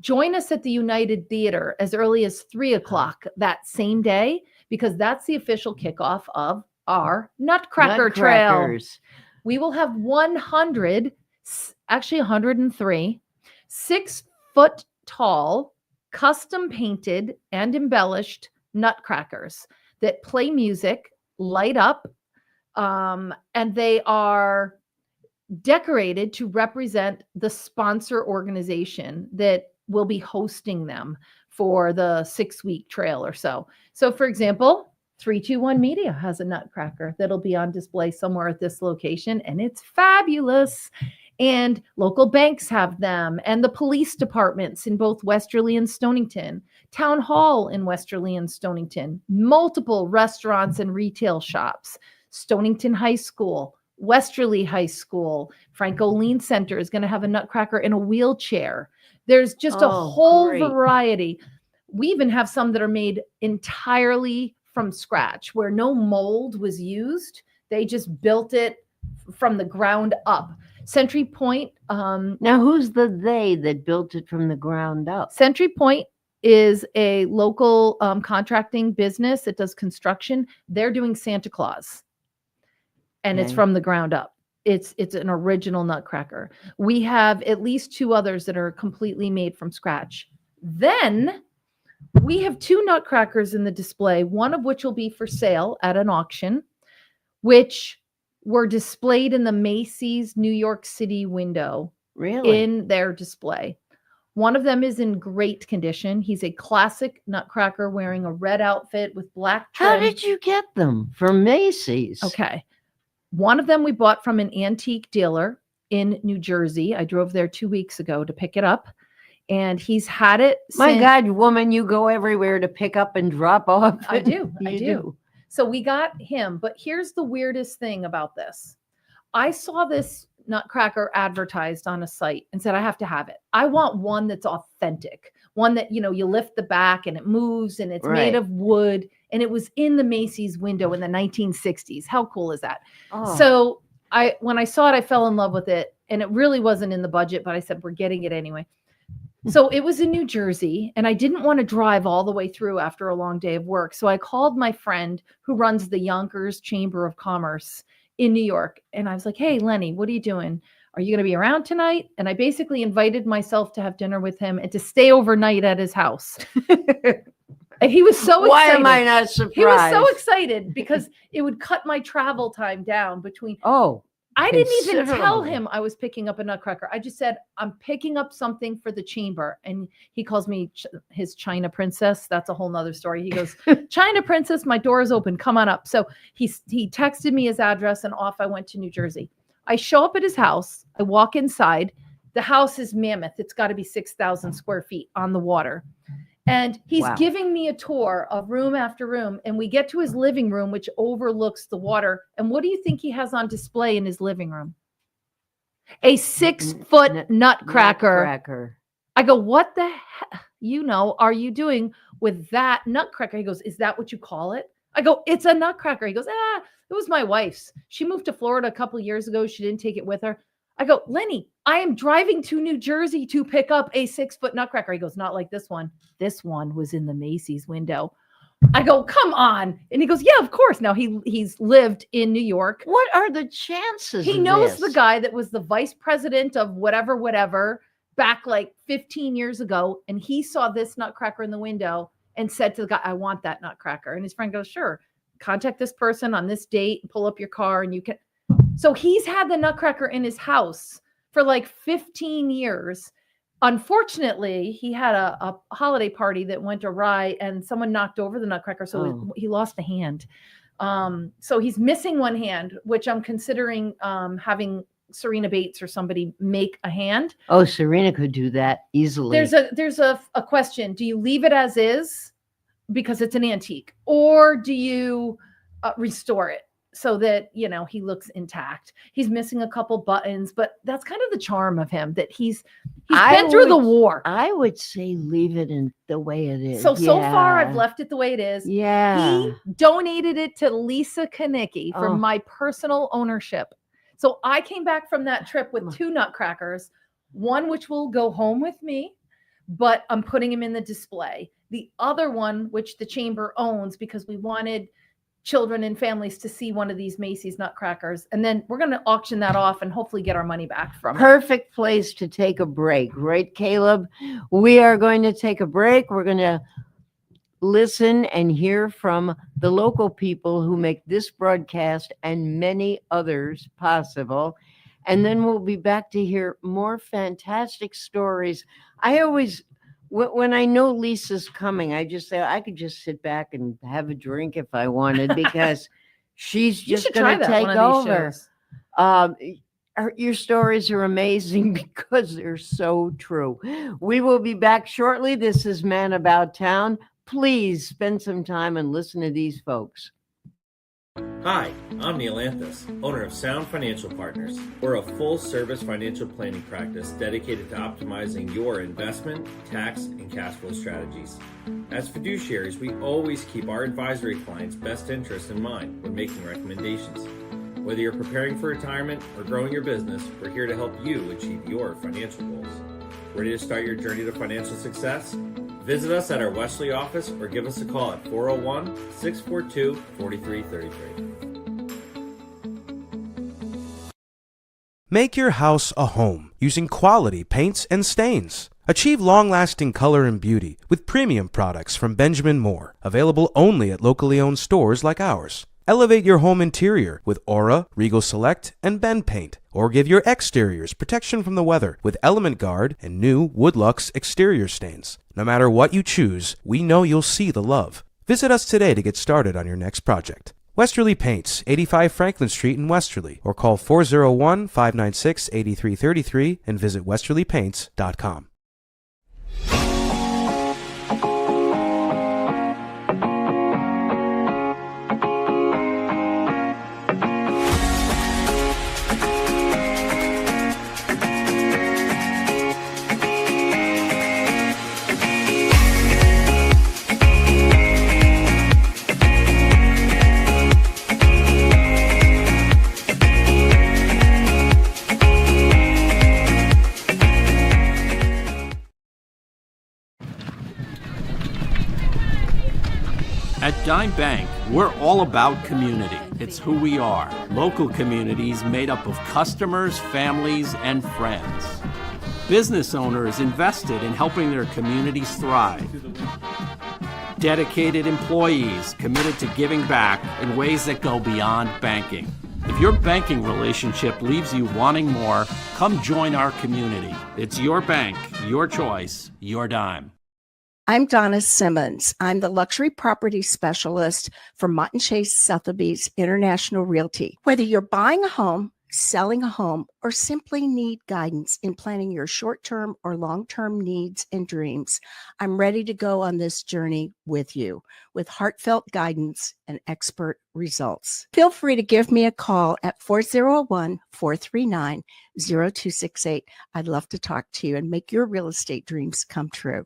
join us at the United Theater as early as 3 o'clock that same day, because that's the official kickoff of our Nutcracker Trail. We will have 103 6-foot tall, custom painted and embellished nutcrackers that play music, light up, and they are decorated to represent the sponsor organization that will be hosting them for the 6-week trail or so. So, for example, 321 Media has a nutcracker that'll be on display somewhere at this location, and it's fabulous. And local banks have them, and the police departments in both Westerly and Stonington, Town Hall in Westerly and Stonington, multiple restaurants and retail shops, Stonington High School, Westerly High School, Franco Lean Center is going to have a nutcracker in a wheelchair. There's just a whole variety. We even have some that are made entirely from scratch, where no mold was used. They just built it from the ground up. Century Point. Now, who's the they that built it from the ground up? Century Point is a local contracting business that does construction. They're doing Santa Claus, and it's from the ground up. It's an original nutcracker. We have at least 2 others that are completely made from scratch. Then we have 2 nutcrackers in the display, one of which will be for sale at an auction, which were displayed in the Macy's New York City window. Really? In their display. One of them is in great condition. He's a classic nutcracker wearing a red outfit with black trim. How did you get them? From Macy's? Okay. One of them we bought from an antique dealer, in New Jersey. I drove there 2 weeks ago to pick it up, and he's had it. My since- God, woman, you go everywhere to pick up and drop off. I do. I You do. So we got him, but here's the weirdest thing about this. I saw this nutcracker advertised on a site and said, I have to have it. I want one that's authentic, one that, you lift the back and it moves and it's Right. made of wood. And it was in the Macy's window in the 1960s. How cool is that? Oh. So when I saw it, I fell in love with it, and it really wasn't in the budget, but I said, we're getting it anyway. So it was in New Jersey, and I didn't want to drive all the way through after a long day of work. So I called my friend who runs the Yonkers Chamber of Commerce in New York. And I was like, hey, Lenny, what are you doing? Are you going to be around tonight? And I basically invited myself to have dinner with him and to stay overnight at his house. And he was so excited. Why am I not surprised? He was so excited because it would cut my travel time down between. Oh, I didn't even tell considerably. him I was picking up a nutcracker. I just said, I'm picking up something for the chamber. And he calls me his China princess. That's a whole nother story. He goes, China princess, my door is open. Come on up. So he texted me his address, and off I went to New Jersey. I show up at his house. I walk inside. The house is mammoth. It's got to be 6,000 square feet on the water. And he's Wow. giving me a tour of room after room. And we get to his living room, which overlooks the water. And what do you think he has on display in his living room? A 6-foot nutcracker. I go, what the heck, are you doing with that nutcracker? He goes, is that what you call it? I go, it's a nutcracker. He goes, it was my wife's. She moved to Florida a couple of years ago. She didn't take it with her. I go, Lenny, I am driving to New Jersey to pick up a 6-foot nutcracker. He goes, not like this one. This one was in the Macy's window. I go, come on. And he goes, yeah, of course. Now he's lived in New York. What are the chances? He of knows this? the guy that was the vice president of whatever back like 15 years ago. And he saw this nutcracker in the window and said to the guy, I want that nutcracker. And his friend goes, sure, contact this person on this date, pull up your car, and you can. So he's had the nutcracker in his house for like 15 years. Unfortunately, he had a holiday party that went awry and someone knocked over the nutcracker. So he lost a hand. So he's missing one hand, which I'm considering having Serena Bates or somebody make a hand. Oh, Serena could do that easily. There's a question. Do you leave it as is because it's an antique, or do you restore it so that, he looks intact? He's missing a couple buttons, but that's kind of the charm of him, that he's been through the war. I would say leave it in the way it is. So far I've left it the way it is. Yeah. He donated it to Lisa Konicki for my personal ownership. So I came back from that trip with 2 nutcrackers, one which will go home with me, but I'm putting him in the display. The other one, which the chamber owns, because we wanted children and families to see one of these Macy's nutcrackers. And then we're going to auction that off and hopefully get our money back from it. Perfect place to take a break, right, Caleb? We are going to take a break. We're going to listen and hear from the local people who make this broadcast and many others possible. And then we'll be back to hear more fantastic stories. I always, when I know Lisa's coming, I just say I could just sit back and have a drink if I wanted, because she's You just should try going to that take one of these over. shows. Your stories are amazing because they're so true. We will be back shortly. This is Man About Town. Please spend some time and listen to these folks. Hi, I'm Neil Anthus, owner of Sound Financial Partners. We're a full-service financial planning practice dedicated to optimizing your investment, tax, and cash flow strategies. As fiduciaries, we always keep our advisory clients' best interests in mind when making recommendations. Whether you're preparing for retirement or growing your business, we're here to help you achieve your financial goals. Ready to start your journey to financial success? Visit us at our Westerly office or give us a call at 401-642-4333. Make your house a home using quality paints and stains. Achieve long-lasting color and beauty with premium products from Benjamin Moore, available only at locally owned stores like ours. Elevate your home interior with Aura, Regal Select, and Ben Paint, or give your exteriors protection from the weather with Element Guard and new Woodlux exterior stains. No matter what you choose, we know you'll see the love. Visit us today to get started on your next project. Westerly Paints, 85 Franklin Street in Westerly, or call 401-596-8333 and visit westerlypaints.com. At Dime Bank, we're all about community. It's who we are. Local communities made up of customers, families, and friends. Business owners invested in helping their communities thrive. Dedicated employees committed to giving back in ways that go beyond banking. If your banking relationship leaves you wanting more, come join our community. It's your bank, your choice, your dime. I'm Donna Simmons. I'm the luxury property specialist for Mott & Chase Sotheby's International Realty. Whether you're buying a home, selling a home, or simply need guidance in planning your short-term or long-term needs and dreams, I'm ready to go on this journey with you with heartfelt guidance and expert results. Feel free to give me a call at 401-439-0268. I'd love to talk to you and make your real estate dreams come true.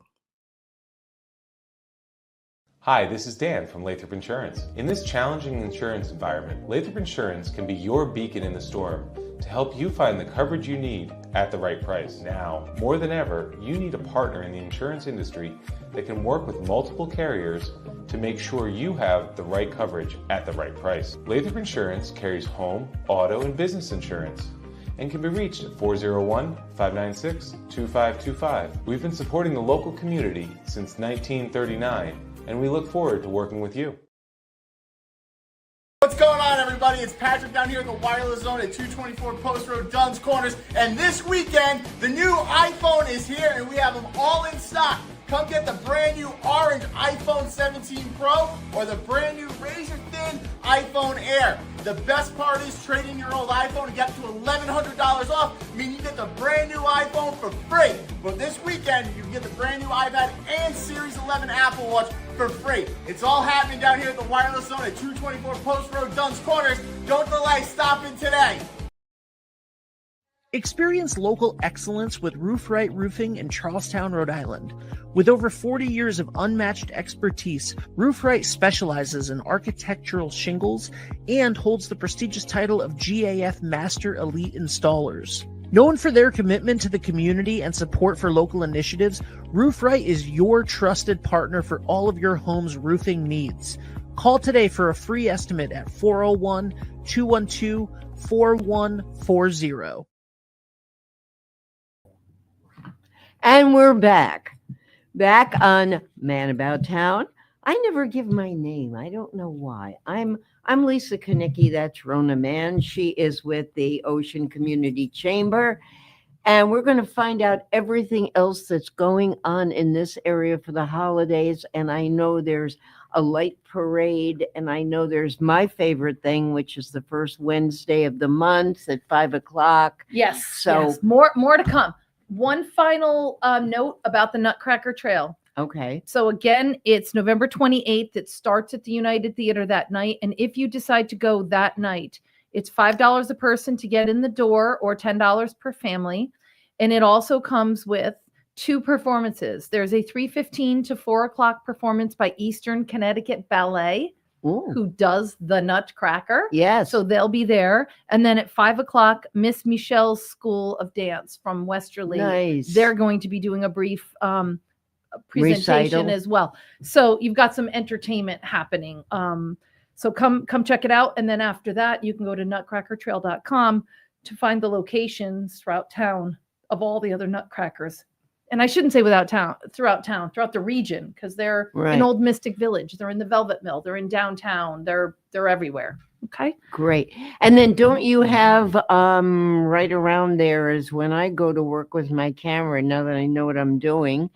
Hi, this is Dan from Lathrop Insurance. In this challenging insurance environment, Lathrop Insurance can be your beacon in the storm to help you find the coverage you need at the right price. Now, more than ever, you need a partner in the insurance industry that can work with multiple carriers to make sure you have the right coverage at the right price. Lathrop Insurance carries home, auto, and business insurance and can be reached at 401-596-2525. We've been supporting the local community since 1939, and we look forward to working with you. What's going on, everybody? It's Patrick down here in the Wireless Zone at 224 Post Road, Duns Corners. And this weekend, the new iPhone is here, and we have them all in stock. Come get the brand new orange iPhone 17 Pro or the brand new razor-thin iPhone Air. The best part is trading your old iPhone and get up to $1,100 off. I mean, you get the brand new iPhone for free. But this weekend, you can get the brand new iPad and Series 11 Apple Watch for free. It's all happening down here at the Wireless Zone at 224 Post Road, Duns Corners. Don't delay. Stop in today. Experience local excellence with Roof Right Roofing in Charlestown, Rhode Island. With over 40 years of unmatched expertise, Roof Right specializes in architectural shingles and holds the prestigious title of GAF Master Elite Installers. Known for their commitment to the community and support for local initiatives, Roof Right is your trusted partner for all of your home's roofing needs. Call today for a free estimate at 401-212-4140. And we're back on Man About Town. I never give my name. I don't know why. I'm Lisa Konicki. That's Rona Mann. She is with the Ocean Community Chamber. And we're going to find out everything else that's going on in this area for the holidays. And I know there's a light parade. And I know there's my favorite thing, which is the first Wednesday of the month at 5 o'clock. Yes. So yes. More to come. One final note about the Nutcracker Trail. Okay. So again, it's November 28th. It starts at the United Theater that night. And if you decide to go that night, it's $5 a person to get in the door or $10 per family. And it also comes with 2 performances. There's a 3:15 to 4 o'clock performance by Eastern Connecticut Ballet, who does the Nutcracker. Yes. So they'll be there. And then at 5 o'clock, Miss Michelle's School of Dance from Westerly. Nice. They're going to be doing a brief presentation Recital. as well. So you've got some entertainment happening. So come check it out. And then after that, you can go to nutcrackertrail.com to find the locations throughout town of all the other Nutcrackers. And I shouldn't say throughout the region, because they're Right. in Old Mystic Village. They're in the Velvet Mill. They're in downtown. They're everywhere. Okay. Great. And then don't you have right around there is when I go to work with my camera, now that I know what I'm doing,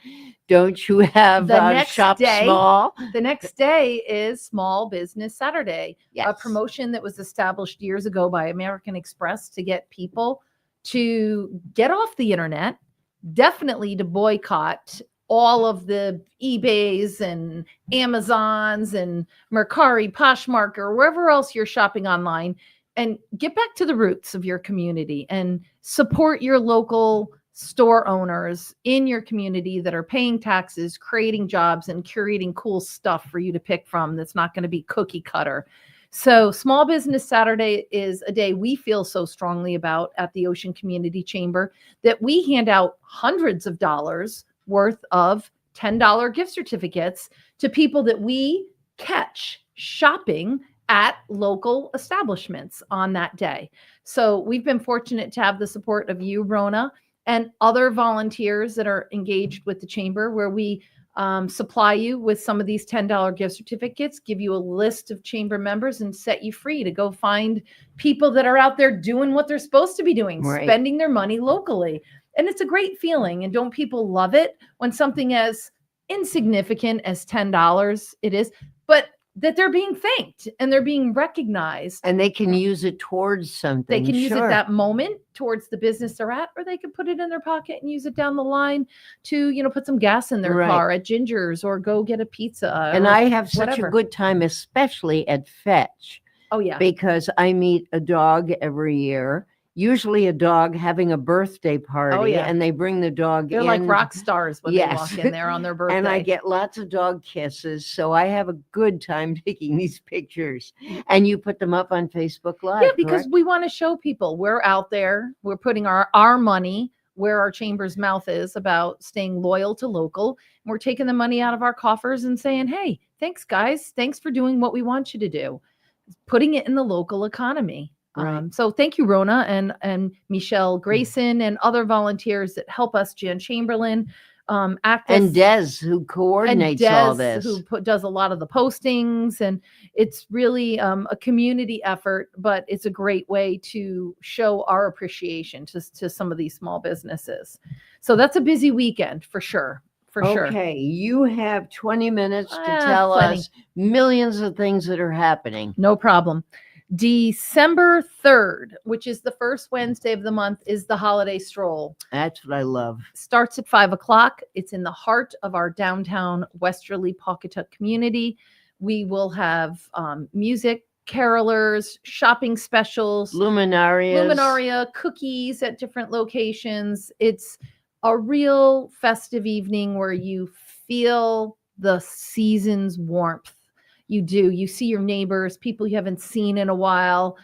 Don't you have The next Shop day, Small? The next day is Small Business Saturday, a Yes. promotion that was established years ago by American Express to get people to get off the internet, definitely to boycott all of the eBays and Amazons and Mercari, Poshmark, or wherever else you're shopping online, and get back to the roots of your community and support your local store owners in your community that are paying taxes, creating jobs, and curating cool stuff for you to pick from that's not going to be cookie cutter. So Small Business Saturday is a day we feel so strongly about at the Ocean Community Chamber that we hand out hundreds of dollars worth of $10 gift certificates to people that we catch shopping at local establishments on that day. So we've been fortunate to have the support of you, Rona, and other volunteers that are engaged with the chamber, where we supply you with some of these $10 gift certificates, give you a list of chamber members, and set you free to go find people that are out there doing what they're supposed to be doing, Right. spending their money locally. And it's a great feeling. And don't people love it when something as insignificant as $10 it is, but that they're being thanked and they're being recognized. And they can use it towards something. They can use it Sure. that moment towards the business they're at, or they can put it in their pocket and use it down the line to, put some gas in their Right. car at Ginger's or go get a pizza. And or I have such whatever. a good time, especially at Fetch. Oh, yeah. Because I meet a dog every year, usually a dog having a birthday party. Oh, yeah. And they bring the dog They're in. like rock stars when Yes. they walk in there on their birthday. And I get lots of dog kisses. So I have a good time taking these pictures. And you put them up on Facebook Live. Yeah, because correct? we want to show people we're out there. We're putting our money where our chamber's mouth is about staying loyal to local. And we're taking the money out of our coffers and saying, hey, thanks, guys. Thanks for doing what we want you to do. Putting it in the local economy. Right. So thank you, Rona and Michelle Grayson and other volunteers that help us, Jan Chamberlain, Actus, And Des, who coordinates all this. who does a lot of the postings, and it's really a community effort, but it's a great way to show our appreciation to some of these small businesses. So that's a busy weekend for sure. For sure. Okay, you have 20 minutes to Ah, tell plenty. us millions of things that are happening. No problem. December 3rd, which is the first Wednesday of the month, is the holiday stroll. That's what I love. Starts at 5:00. It's in the heart of our downtown Westerly Pawcatuck community. We will have music, carolers, shopping specials, luminaria, cookies at different locations. It's a real festive evening where you feel the season's warmth. You do. You see your neighbors, people you haven't seen in a while.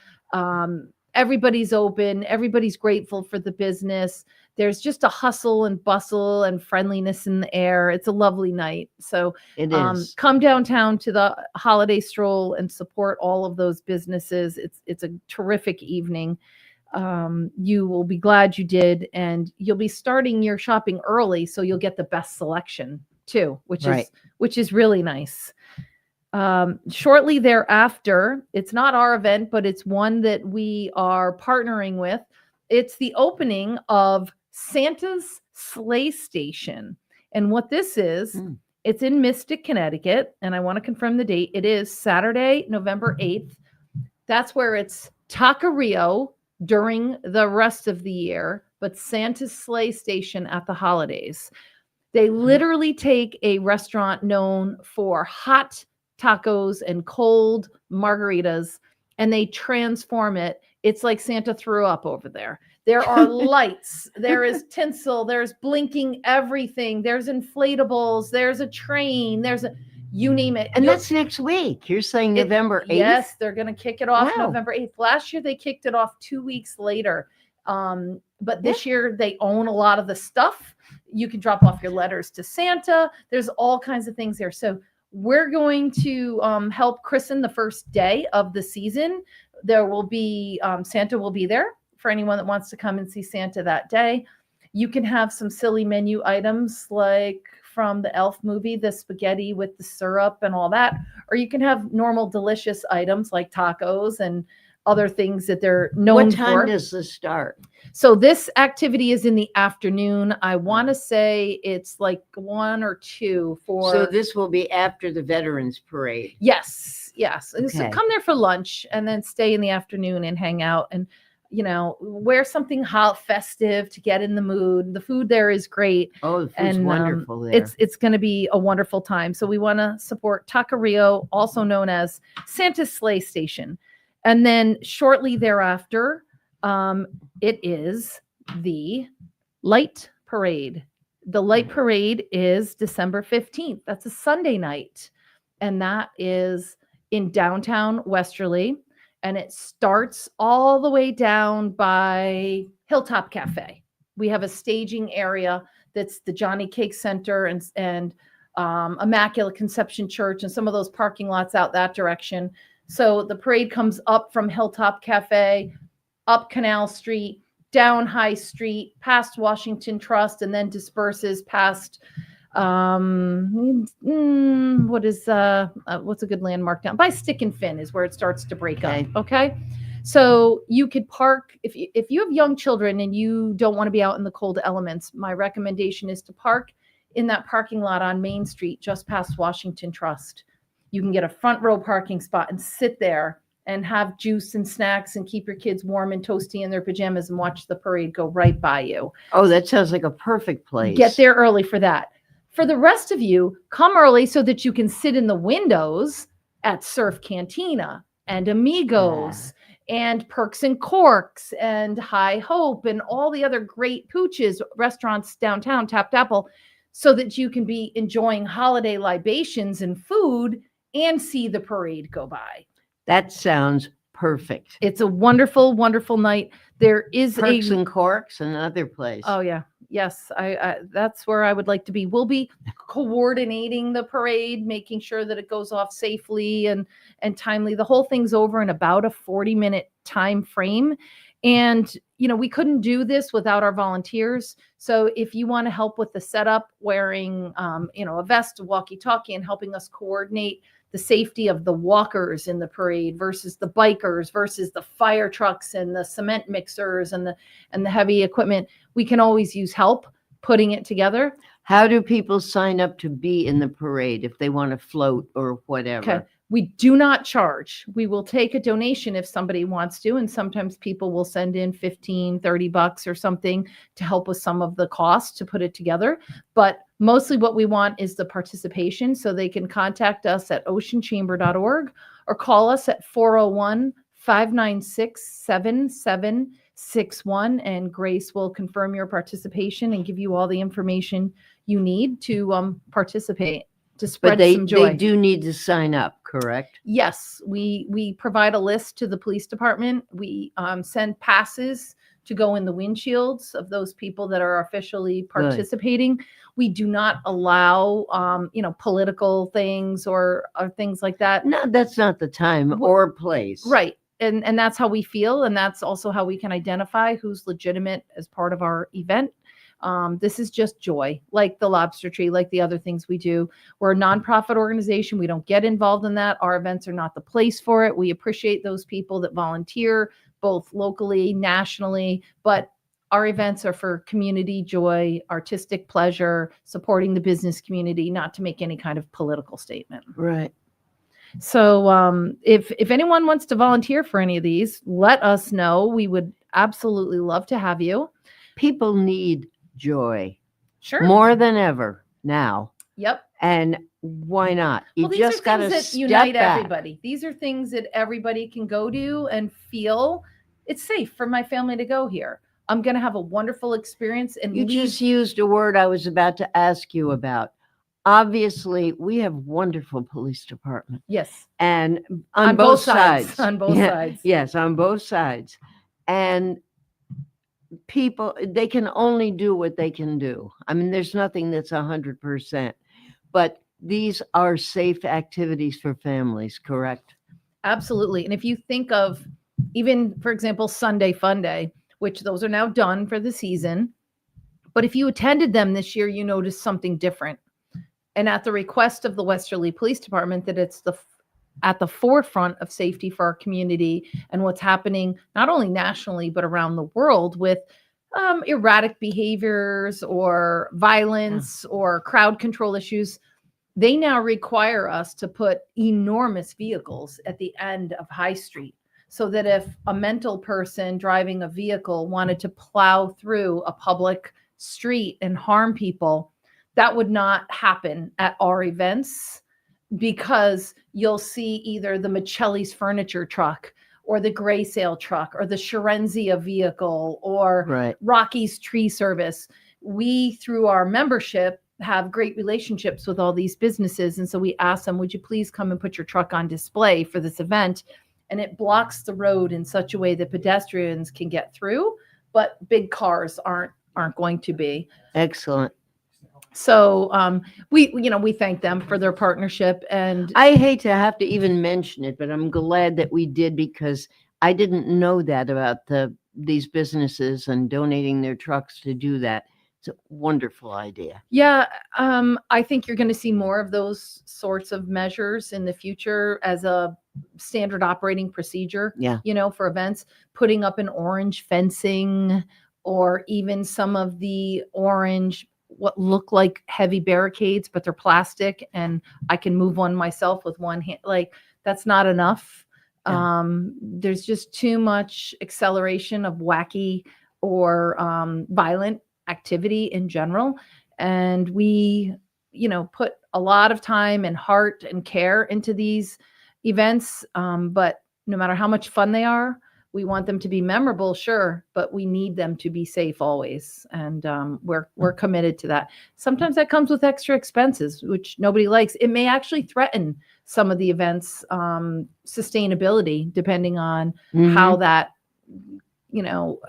Everybody's open. Everybody's grateful for the business. There's just a hustle and bustle and friendliness in the air. It's a lovely night. So It is. come downtown to the holiday stroll and support all of those businesses. It's a terrific evening. You will be glad you did, and you'll be starting your shopping early, so you'll get the best selection too, which is really nice. Shortly thereafter, it's not our event, but it's one that we are partnering with. It's the opening of Santa's Sleigh Station. And what this is, it's in Mystic, Connecticut. And I want to confirm the date. It is Saturday, November 8th. That's where it's Taqueria during the rest of the year, but Santa's Sleigh Station at the holidays. They literally take a restaurant known for hot tacos and cold margaritas, and they transform it. It's like Santa threw up over there. There are lights, there is tinsel, there's blinking everything, there's inflatables, there's a train, you name it. And that's next week. You're saying November 8th? Yes, they're going to kick it off Wow. November 8th. Last year, they kicked it off 2 weeks later. But this year, they own a lot of the stuff. You can drop off your letters to Santa. There's all kinds of things there. So we're going to help christen the first day of the season. There will be, Santa will be there for anyone that wants to come and see Santa that day. You can have some silly menu items like from the Elf movie, the spaghetti with the syrup and all that. Or you can have normal delicious items like tacos and other things that they're known What time for. does this start? So this activity is in the afternoon. I want to say it's like 1 or 2 for. So this will be after the Veterans Parade. Yes, yes. And so Okay. come there for lunch and then stay in the afternoon and hang out and, wear something hot, festive to get in the mood. The food there is great. Oh, the food's wonderful there. It's going to be a wonderful time. So we want to support Taqueria, also known as Santa's Sleigh Station. And then shortly thereafter, it is the Light Parade. The Light Parade is December 15th. That's a Sunday night. And that is in downtown Westerly. And it starts all the way down by Hilltop Cafe. We have a staging area that's the Johnny Cake Center and Immaculate Conception Church and some of those parking lots out that direction. So the parade comes up from Hilltop Cafe, up Canal Street, down High Street, past Washington Trust, and then disperses past what's a good landmark down by Stick and Fin is where it starts to break up. Okay. So you could park if you have young children and you don't want to be out in the cold elements. My recommendation is to park in that parking lot on Main Street, just past Washington Trust. You can get a front row parking spot and sit there and have juice and snacks and keep your kids warm and toasty in their pajamas and watch the parade go right by you. Oh, that sounds like a perfect place. Get there early for that. For the rest of you, come early so that you can sit in the windows at Surf Cantina and Amigos and Perks and Corks and High Hope and all the other great pooches restaurants downtown, Tapped Apple, so that you can be enjoying holiday libations and food and see the parade go by. That sounds perfect. It's a wonderful, wonderful night. There is Perks and Corks, another place. Oh yeah. Yes, I that's where I would like to be. We'll be coordinating the parade, making sure that it goes off safely and timely. The whole thing's over in about a 40-minute time frame. And, we couldn't do this without our volunteers. So if you want to help with the setup, wearing, a vest, a walkie-talkie, and helping us coordinate the safety of the walkers in the parade versus the bikers versus the fire trucks and the cement mixers and the heavy equipment, we can always use help putting it together. How do people sign up to be in the parade if they want to float or whatever? Okay. We do not charge. We will take a donation if somebody wants to. And sometimes people will send in $15-$30 or something to help with some of the costs to put it together. But mostly what we want is the participation. So they can contact us at oceanchamber.org or call us at 401-596-7761. And Grace will confirm your participation and give you all the information you need to participate. To spread some joy. They do need to sign up, correct? Yes, we provide a list to the police department. We send passes to go in the windshields of those people that are officially participating. Good. We do not allow, political things or things like that. No, that's not the time or place. Right. And that's how we feel. And that's also how we can identify who's legitimate as part of our event. This is just joy, like the Lobster Tree, like the other things we do. We're a nonprofit organization. We don't get involved in that. Our events are not the place for it. We appreciate those people that volunteer, both locally, nationally, but our events are for community joy, artistic pleasure, supporting the business community, not to make any kind of political statement. Right. So if anyone wants to volunteer for any of these, let us know. We would absolutely love to have you. People need joy. Sure. More than ever now. Yep. And why not? You these just got to that unite everybody. These are things that everybody can go to and feel it's safe for my family to go here. I'm going to have a wonderful experience. And you just used a word I was about to ask you about. Obviously, we have wonderful police department. Yes. And on both sides. On both sides. Yes, on both sides. And people, they can only do what they can do. I mean, there's nothing that's 100%, but these are safe activities for families, correct? Absolutely. And if you think of even, for example, Sunday Fun Day, which those are now done for the season, but if you attended them this year, you noticed something different. And at the request of the Westerly Police Department, that it's the at the forefront of safety for our community and what's happening not only nationally but around the world with erratic behaviors or violence or crowd control issues. They now require us to put enormous vehicles at the end of High Street so that if a mental person driving a vehicle wanted to plow through a public street and harm people, that would not happen at our events, because you'll see either the Michelli's furniture truck or the Gray Sale truck or the Sharenzia vehicle or Rocky's tree service. We, through our membership, have great relationships with all these businesses. And so we ask them, would you please come and put your truck on display for this event? And it blocks the road in such a way that pedestrians can get through, but big cars aren't going to be. Excellent. So we thank them for their partnership. And I hate to have to even mention it, but I'm glad that we did, because I didn't know that about these businesses and donating their trucks to do that. It's a wonderful idea. Yeah, I think you're going to see more of those sorts of measures in the future as a standard operating procedure. Yeah. For events, putting up an orange fencing, or even some of the orange, what look like heavy barricades, but they're plastic and I can move one myself with one hand. Like, that's not enough. Yeah. There's just too much acceleration of wacky or violent activity in general. And we, put a lot of time and heart and care into these events. But no matter how much fun they are, we want them to be memorable, sure, but we need them to be safe always. And we're committed to that. Sometimes that comes with extra expenses, which nobody likes. It may actually threaten some of the events' sustainability, depending on how that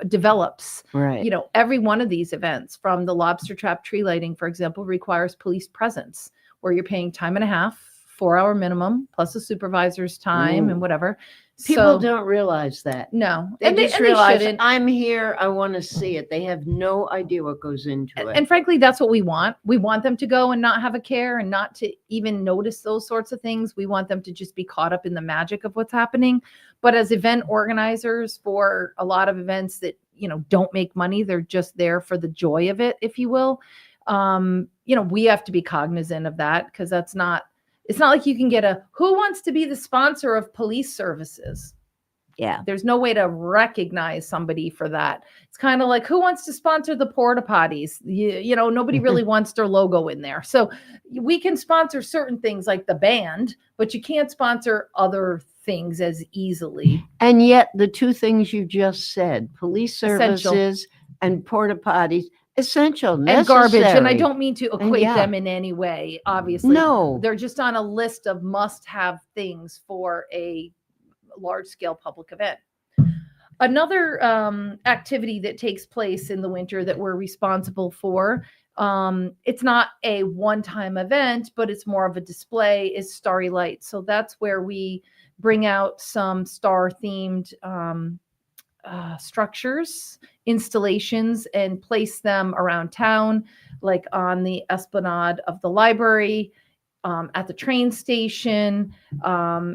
develops. Right. Every one of these events, from the lobster trap tree lighting, for example, requires police presence, where you're paying time and a half, 4-hour minimum, plus a supervisor's time and whatever. People don't realize that. No. They just realize, shouldn't. I'm here, I want to see it. They have no idea what goes into it. And frankly, that's what we want. We want them to go and not have a care and not to even notice those sorts of things. We want them to just be caught up in the magic of what's happening. But as event organizers for a lot of events that, don't make money, they're just there for the joy of it, if you will. We have to be cognizant of that, because it's not like you can get who wants to be the sponsor of police services? Yeah. There's no way to recognize somebody for that. It's kind of like, who wants to sponsor the porta potties? Nobody really wants their logo in there. So we can sponsor certain things like the band, but you can't sponsor other things as easily. And yet the two things you just said, police services Essential. And porta potties, essential, and garbage. And I necessary. don't mean to equate them in any way, obviously. No. They're just on a list of must-have things for a large-scale public event. Another activity that takes place in the winter that we're responsible for, it's not a one-time event, but it's more of a display, is Starry Light. So that's where we bring out some star-themed structures, installations, and place them around town, like on the esplanade of the library, at the train station,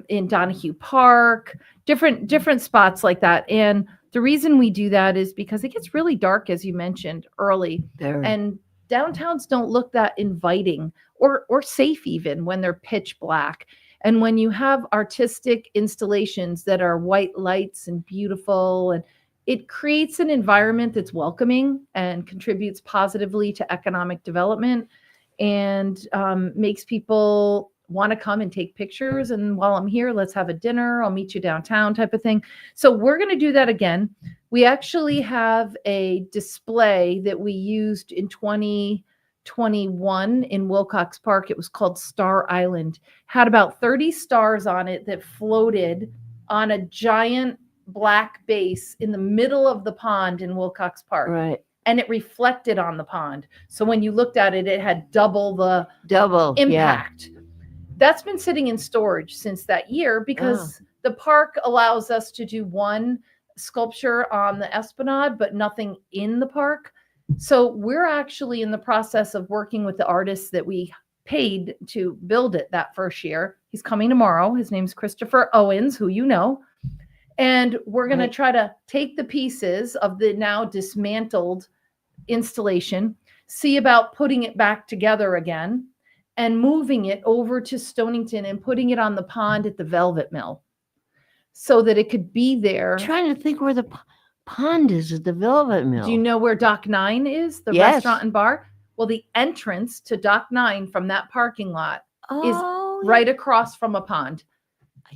in Donahue Park, different spots like that. And the reason we do that is because it gets really dark, as you mentioned, early. And downtowns don't look that inviting or safe even when they're pitch black. And when you have artistic installations that are white lights and beautiful, and it creates an environment that's welcoming and contributes positively to economic development, and makes people want to come and take pictures. And while I'm here, let's have a dinner. I'll meet you downtown type of thing. So we're going to do that again. We actually have a display that we used in 2021 in Wilcox Park. It was called Star Island. Had about 30 stars on it that floated on a giant black base in the middle of the pond in Wilcox Park. Right. And it reflected on the pond. So when you looked at it, it had double the impact. Yeah. That's been sitting in storage since that year, because the park allows us to do one sculpture on the esplanade, but nothing in the park. So we're actually in the process of working with the artists that we paid to build it that first year. He's coming tomorrow. His name's Christopher Owens, who you know. And we're going to try to take the pieces of the now dismantled installation, see about putting it back together again, and moving it over to Stonington and putting it on the pond at the Velvet Mill so that it could be there. I'm trying to think where the pond is at the Velvet Mill. Do you know where Dock 9 is? The Yes. restaurant and bar? Well, the entrance to Dock 9 from that parking lot is Oh, right across from a pond,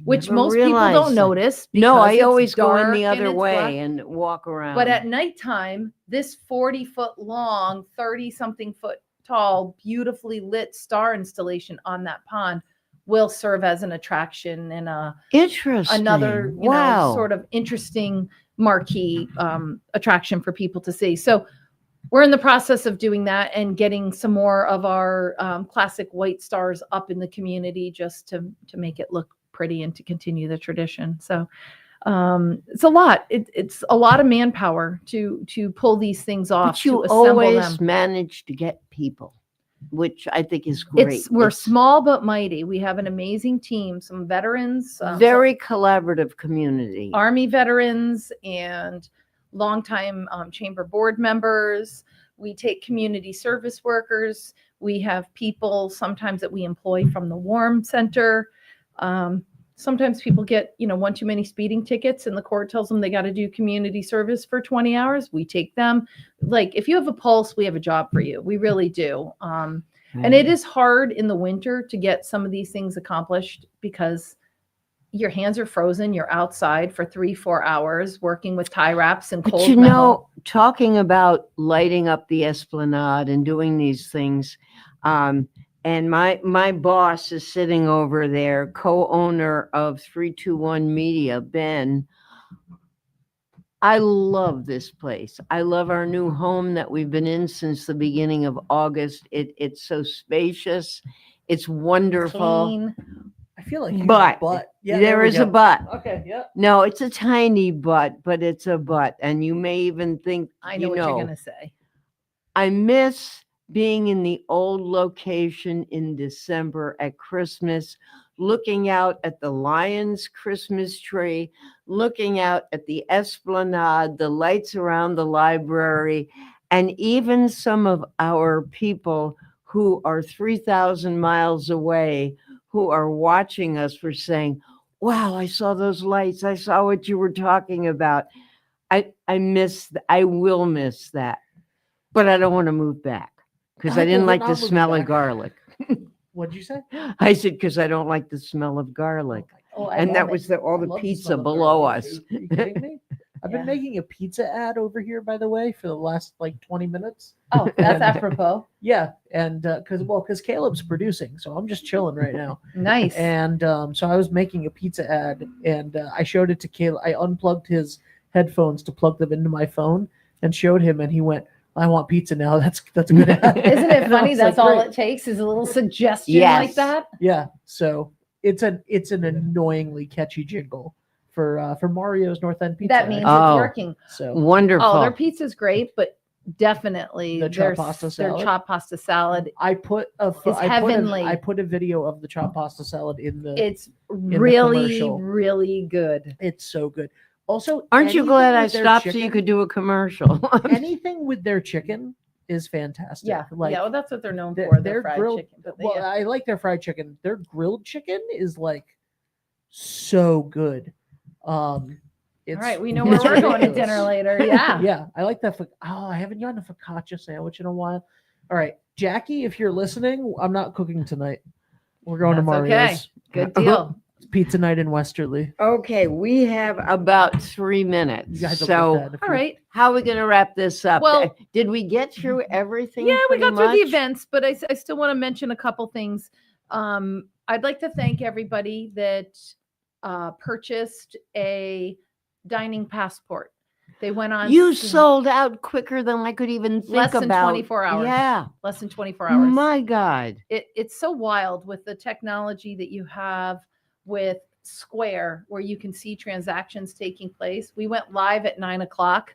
which never most people realized don't that. notice. No, because I it's always go in dark the and other it's way black. and walk around. But at nighttime, this 40-foot long, 30-something foot tall, beautifully lit star installation on that pond will serve as an attraction and Interesting. another Wow. sort of interesting marquee attraction for people to see. So we're in the process of doing that and getting some more of our classic white stars up in the community just to make it look pretty and to continue the tradition. So it's a lot. It's a lot of manpower to pull these things off. But you to assemble always them. manage to get people, which I think is great. We're It's small but mighty. We have an amazing team, some veterans, very collaborative community. Army veterans and longtime chamber board members. We take community service workers. We have people sometimes that we employ from the Warm Center. Sometimes people get, one too many speeding tickets and the court tells them they got to do community service for 20 hours. We take them. Like, if you have a pulse, we have a job for you. We really do. And it is hard in the winter to get some of these things accomplished because your hands are frozen. You're outside for 3-4 hours working with tie wraps and cold But metal. talking about lighting up the Esplanade and doing these things, and my boss is sitting over there, co-owner of 321 Media, Ben. I love this place. I love our new home that we've been in since the beginning of August. It's so spacious. It's wonderful. Clean. I feel like you But butt. there is a go. but. Okay, yeah. No, it's a tiny but it's a but. And you may even think, I know what you're going to say. I miss being in the old location in December at Christmas, looking out at the Lions Christmas tree, looking out at the Esplanade, the lights around the library, and even some of our people who are 3,000 miles away who are watching us for saying, wow, I saw those lights. I saw what you were talking about. I will miss that, but I don't want to move back because I didn't like the smell of garlic. What'd you say? I said, because I don't like the smell of garlic. Oh, I And love that it. was all I the love pizza smell of below garlic. us. Are you kidding me? I've been making a pizza ad over here, by the way, for the last 20 minutes. Oh, that's And, apropos. Yeah, and because Caleb's producing, so I'm just chilling right now. Nice. And so I was making a pizza ad, and I showed it to Caleb. I unplugged his headphones to plug them into my phone, and showed him, and he went, "I want pizza now." That's a good ad. Isn't it And I funny? was That's like, all "Great." it takes is a little suggestion Yes. like that. Yeah, so it's an annoyingly catchy jingle for Mario's North End Pizza. That means actually. it's Oh, working. So wonderful. Oh, their pizza's great, but definitely The chopped pasta their salad? chopped pasta salad. I put It's heavenly. I put a video of the chopped pasta salad in the. It's the really, commercial. really good. It's so good. Also, Aren't you anything glad I with their stopped so you chicken- could do a commercial? anything with their chicken is fantastic. Yeah, like yeah. Well, that's what they're known their- for. their Their fried grilled- chicken. But well, I like their fried chicken. Their grilled chicken is so good. It's, all right, we know where we're going to dinner later. Yeah. Yeah, I like that. I haven't gotten a focaccia sandwich in a while. All right, Jackie, if you're listening, I'm not cooking tonight. We're going to That's Mario's. okay. Good deal. It's pizza night in Westerly. Okay, we have about 3 minutes. You guys will get So that if All you- right. how are we going to wrap this up? Well- Did we get through everything? Yeah, we pretty got through the much? events, but I still want to mention a couple things. I'd like to thank everybody that purchased a dining passport. They went on. You sold out quicker than I could even think less than about. 24 hours. Yeah. Less than 24 hours. My God. It's so wild with the technology that you have with Square, where you can see transactions taking place. We went live at 9 o'clock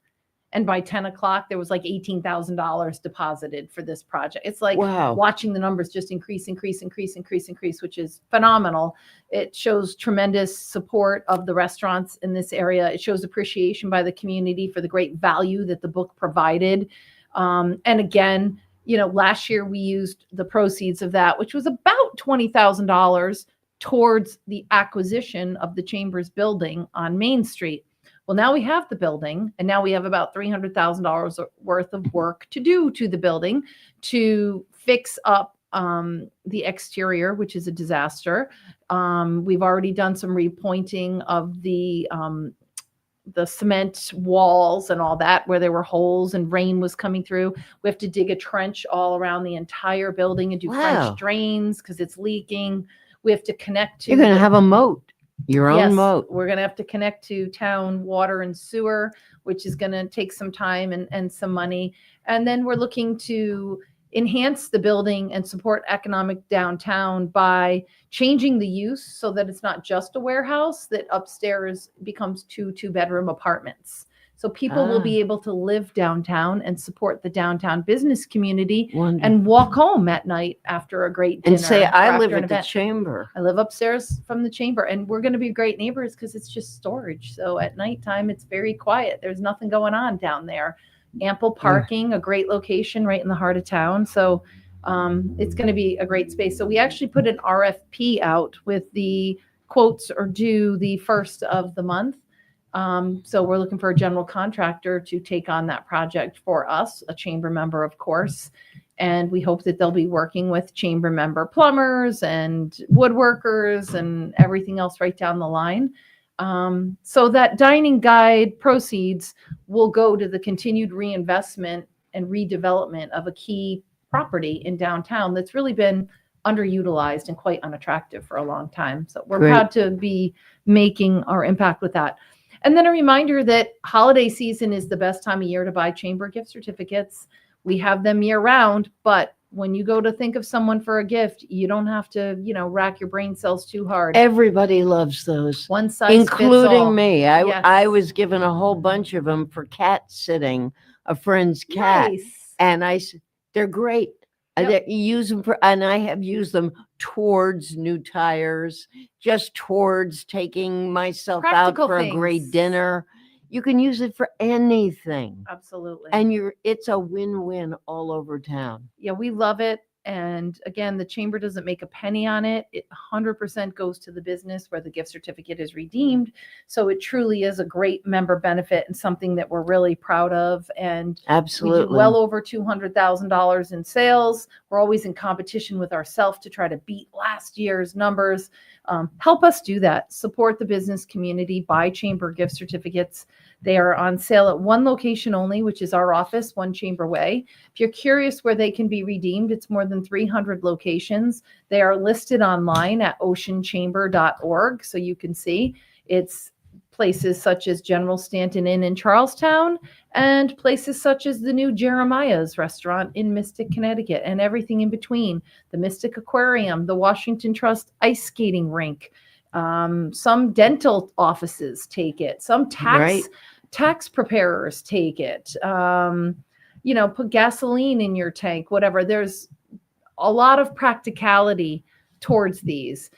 And by 10 o'clock, there was like $18,000 deposited for this project. It's like Wow. watching the numbers just increase, which is phenomenal. It shows tremendous support of the restaurants in this area. It shows appreciation by the community for the great value that the book provided. And again, last year we used the proceeds of that, which was about $20,000 towards the acquisition of the Chambers building on Main Street. Well, now we have the building, and now we have about $300,000 worth of work to do to the building to fix up the exterior, which is a disaster. We've already done some repointing of the cement walls and all that, where there were holes and rain was coming through. We have to dig a trench all around the entire building and do Wow. French drains because it's leaking. We have to connect to. You're going to have a moat, your own Yes, moat. we're going to have to connect to town water and sewer, which is going to take some time and some money. And then we're looking to enhance the building and support economic downtown by changing the use so that it's not just a warehouse, that upstairs becomes two-bedroom apartments. So people will be able to live downtown and support the downtown business community and walk home at night after a great dinner. And say, or I after live an at the event. Chamber. I live upstairs from the Chamber, and we're going to be great neighbors because it's just storage. So at nighttime, it's very quiet. There's nothing going on down there. Ample parking, a great location right in the heart of town. So it's going to be a great space. So we actually put an RFP out with the quotes are due the first of the month. So we're looking for a general contractor to take on that project for us, a chamber member, of course. And we hope that they'll be working with chamber member plumbers and woodworkers and everything else right down the line. So that dining guide proceeds will go to the continued reinvestment and redevelopment of a key property in downtown that's really been underutilized and quite unattractive for a long time. So we're Great. proud to be making our impact with that. And then a reminder that holiday season is the best time of year to buy chamber gift certificates. We have them year round, but when you go to think of someone for a gift, you don't have to, rack your brain cells too hard. Everybody loves those. One size fits all. Including me. Yes. I was given a whole bunch of them for cat sitting, a friend's cat. Nice. And they're great. Yep. You use them and I have used them towards new tires, just towards taking myself Practical out for a great things. dinner. You can use it for anything. Absolutely. And it's a win-win all over town. Yeah, we love it. And again, the chamber doesn't make a penny on it. It 100% goes to the business where the gift certificate is redeemed. So it truly is a great member benefit and something that we're really proud of. And we Absolutely. do well over $200,000 in sales. We're always in competition with ourselves to try to beat last year's numbers. Help us do that. Support the business community. Buy chamber gift certificates. They are on sale at one location only, which is our office, One Chamber Way. If you're curious where they can be redeemed, it's more than 300 locations. They are listed online at oceanchamber.org, so you can see. It's places such as General Stanton Inn in Charlestown and places such as the new Jeremiah's restaurant in Mystic, Connecticut, and everything in between. The Mystic Aquarium, the Washington Trust ice skating rink. Some dental offices take it. Some tax preparers take it. Put gasoline in your tank, whatever. There's a lot of practicality towards these.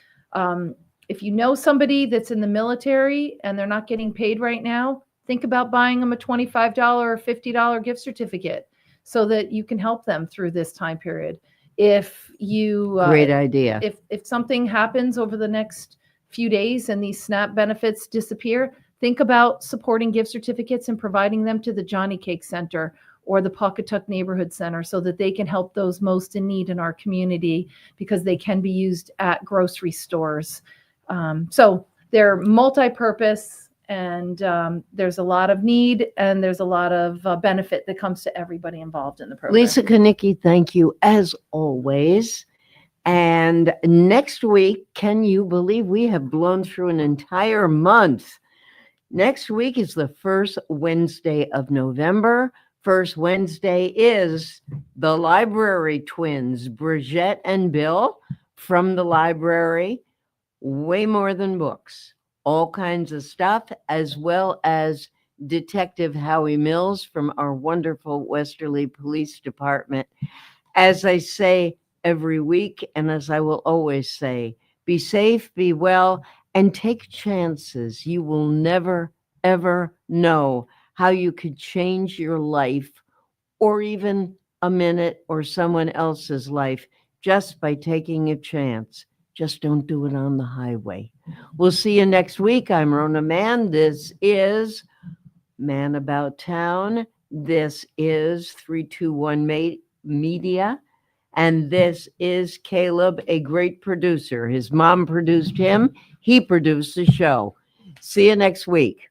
If you know somebody that's in the military and they're not getting paid right now, think about buying them a $25 or $50 gift certificate so that you can help them through this time period. If you Great idea. If something happens over the next few days and these SNAP benefits disappear, think about supporting gift certificates and providing them to the Johnny Cake Center or the Pawcatuck Neighborhood Center so that they can help those most in need in our community because they can be used at grocery stores. So they're multi-purpose and there's a lot of need and there's a lot of benefit that comes to everybody involved in the program. Lisa Konicki, thank you as always. And next week, can you believe we have blown through an entire month? Next week is the first Wednesday of November. First Wednesday is the library twins, Bridget and Bill from the library. Way more than books, all kinds of stuff, as well as Detective Howie Mills from our wonderful Westerly Police Department. As I say every week, and as I will always say, be safe, be well, and take chances. You will never, ever know how you could change your life or even a minute or someone else's life just by taking a chance. Just don't do it on the highway. We'll see you next week. I'm Rona Mann. This is Man About Town. This is 321 Media. And this is Caleb, a great producer. His mom produced him. He produced the show. See you next week.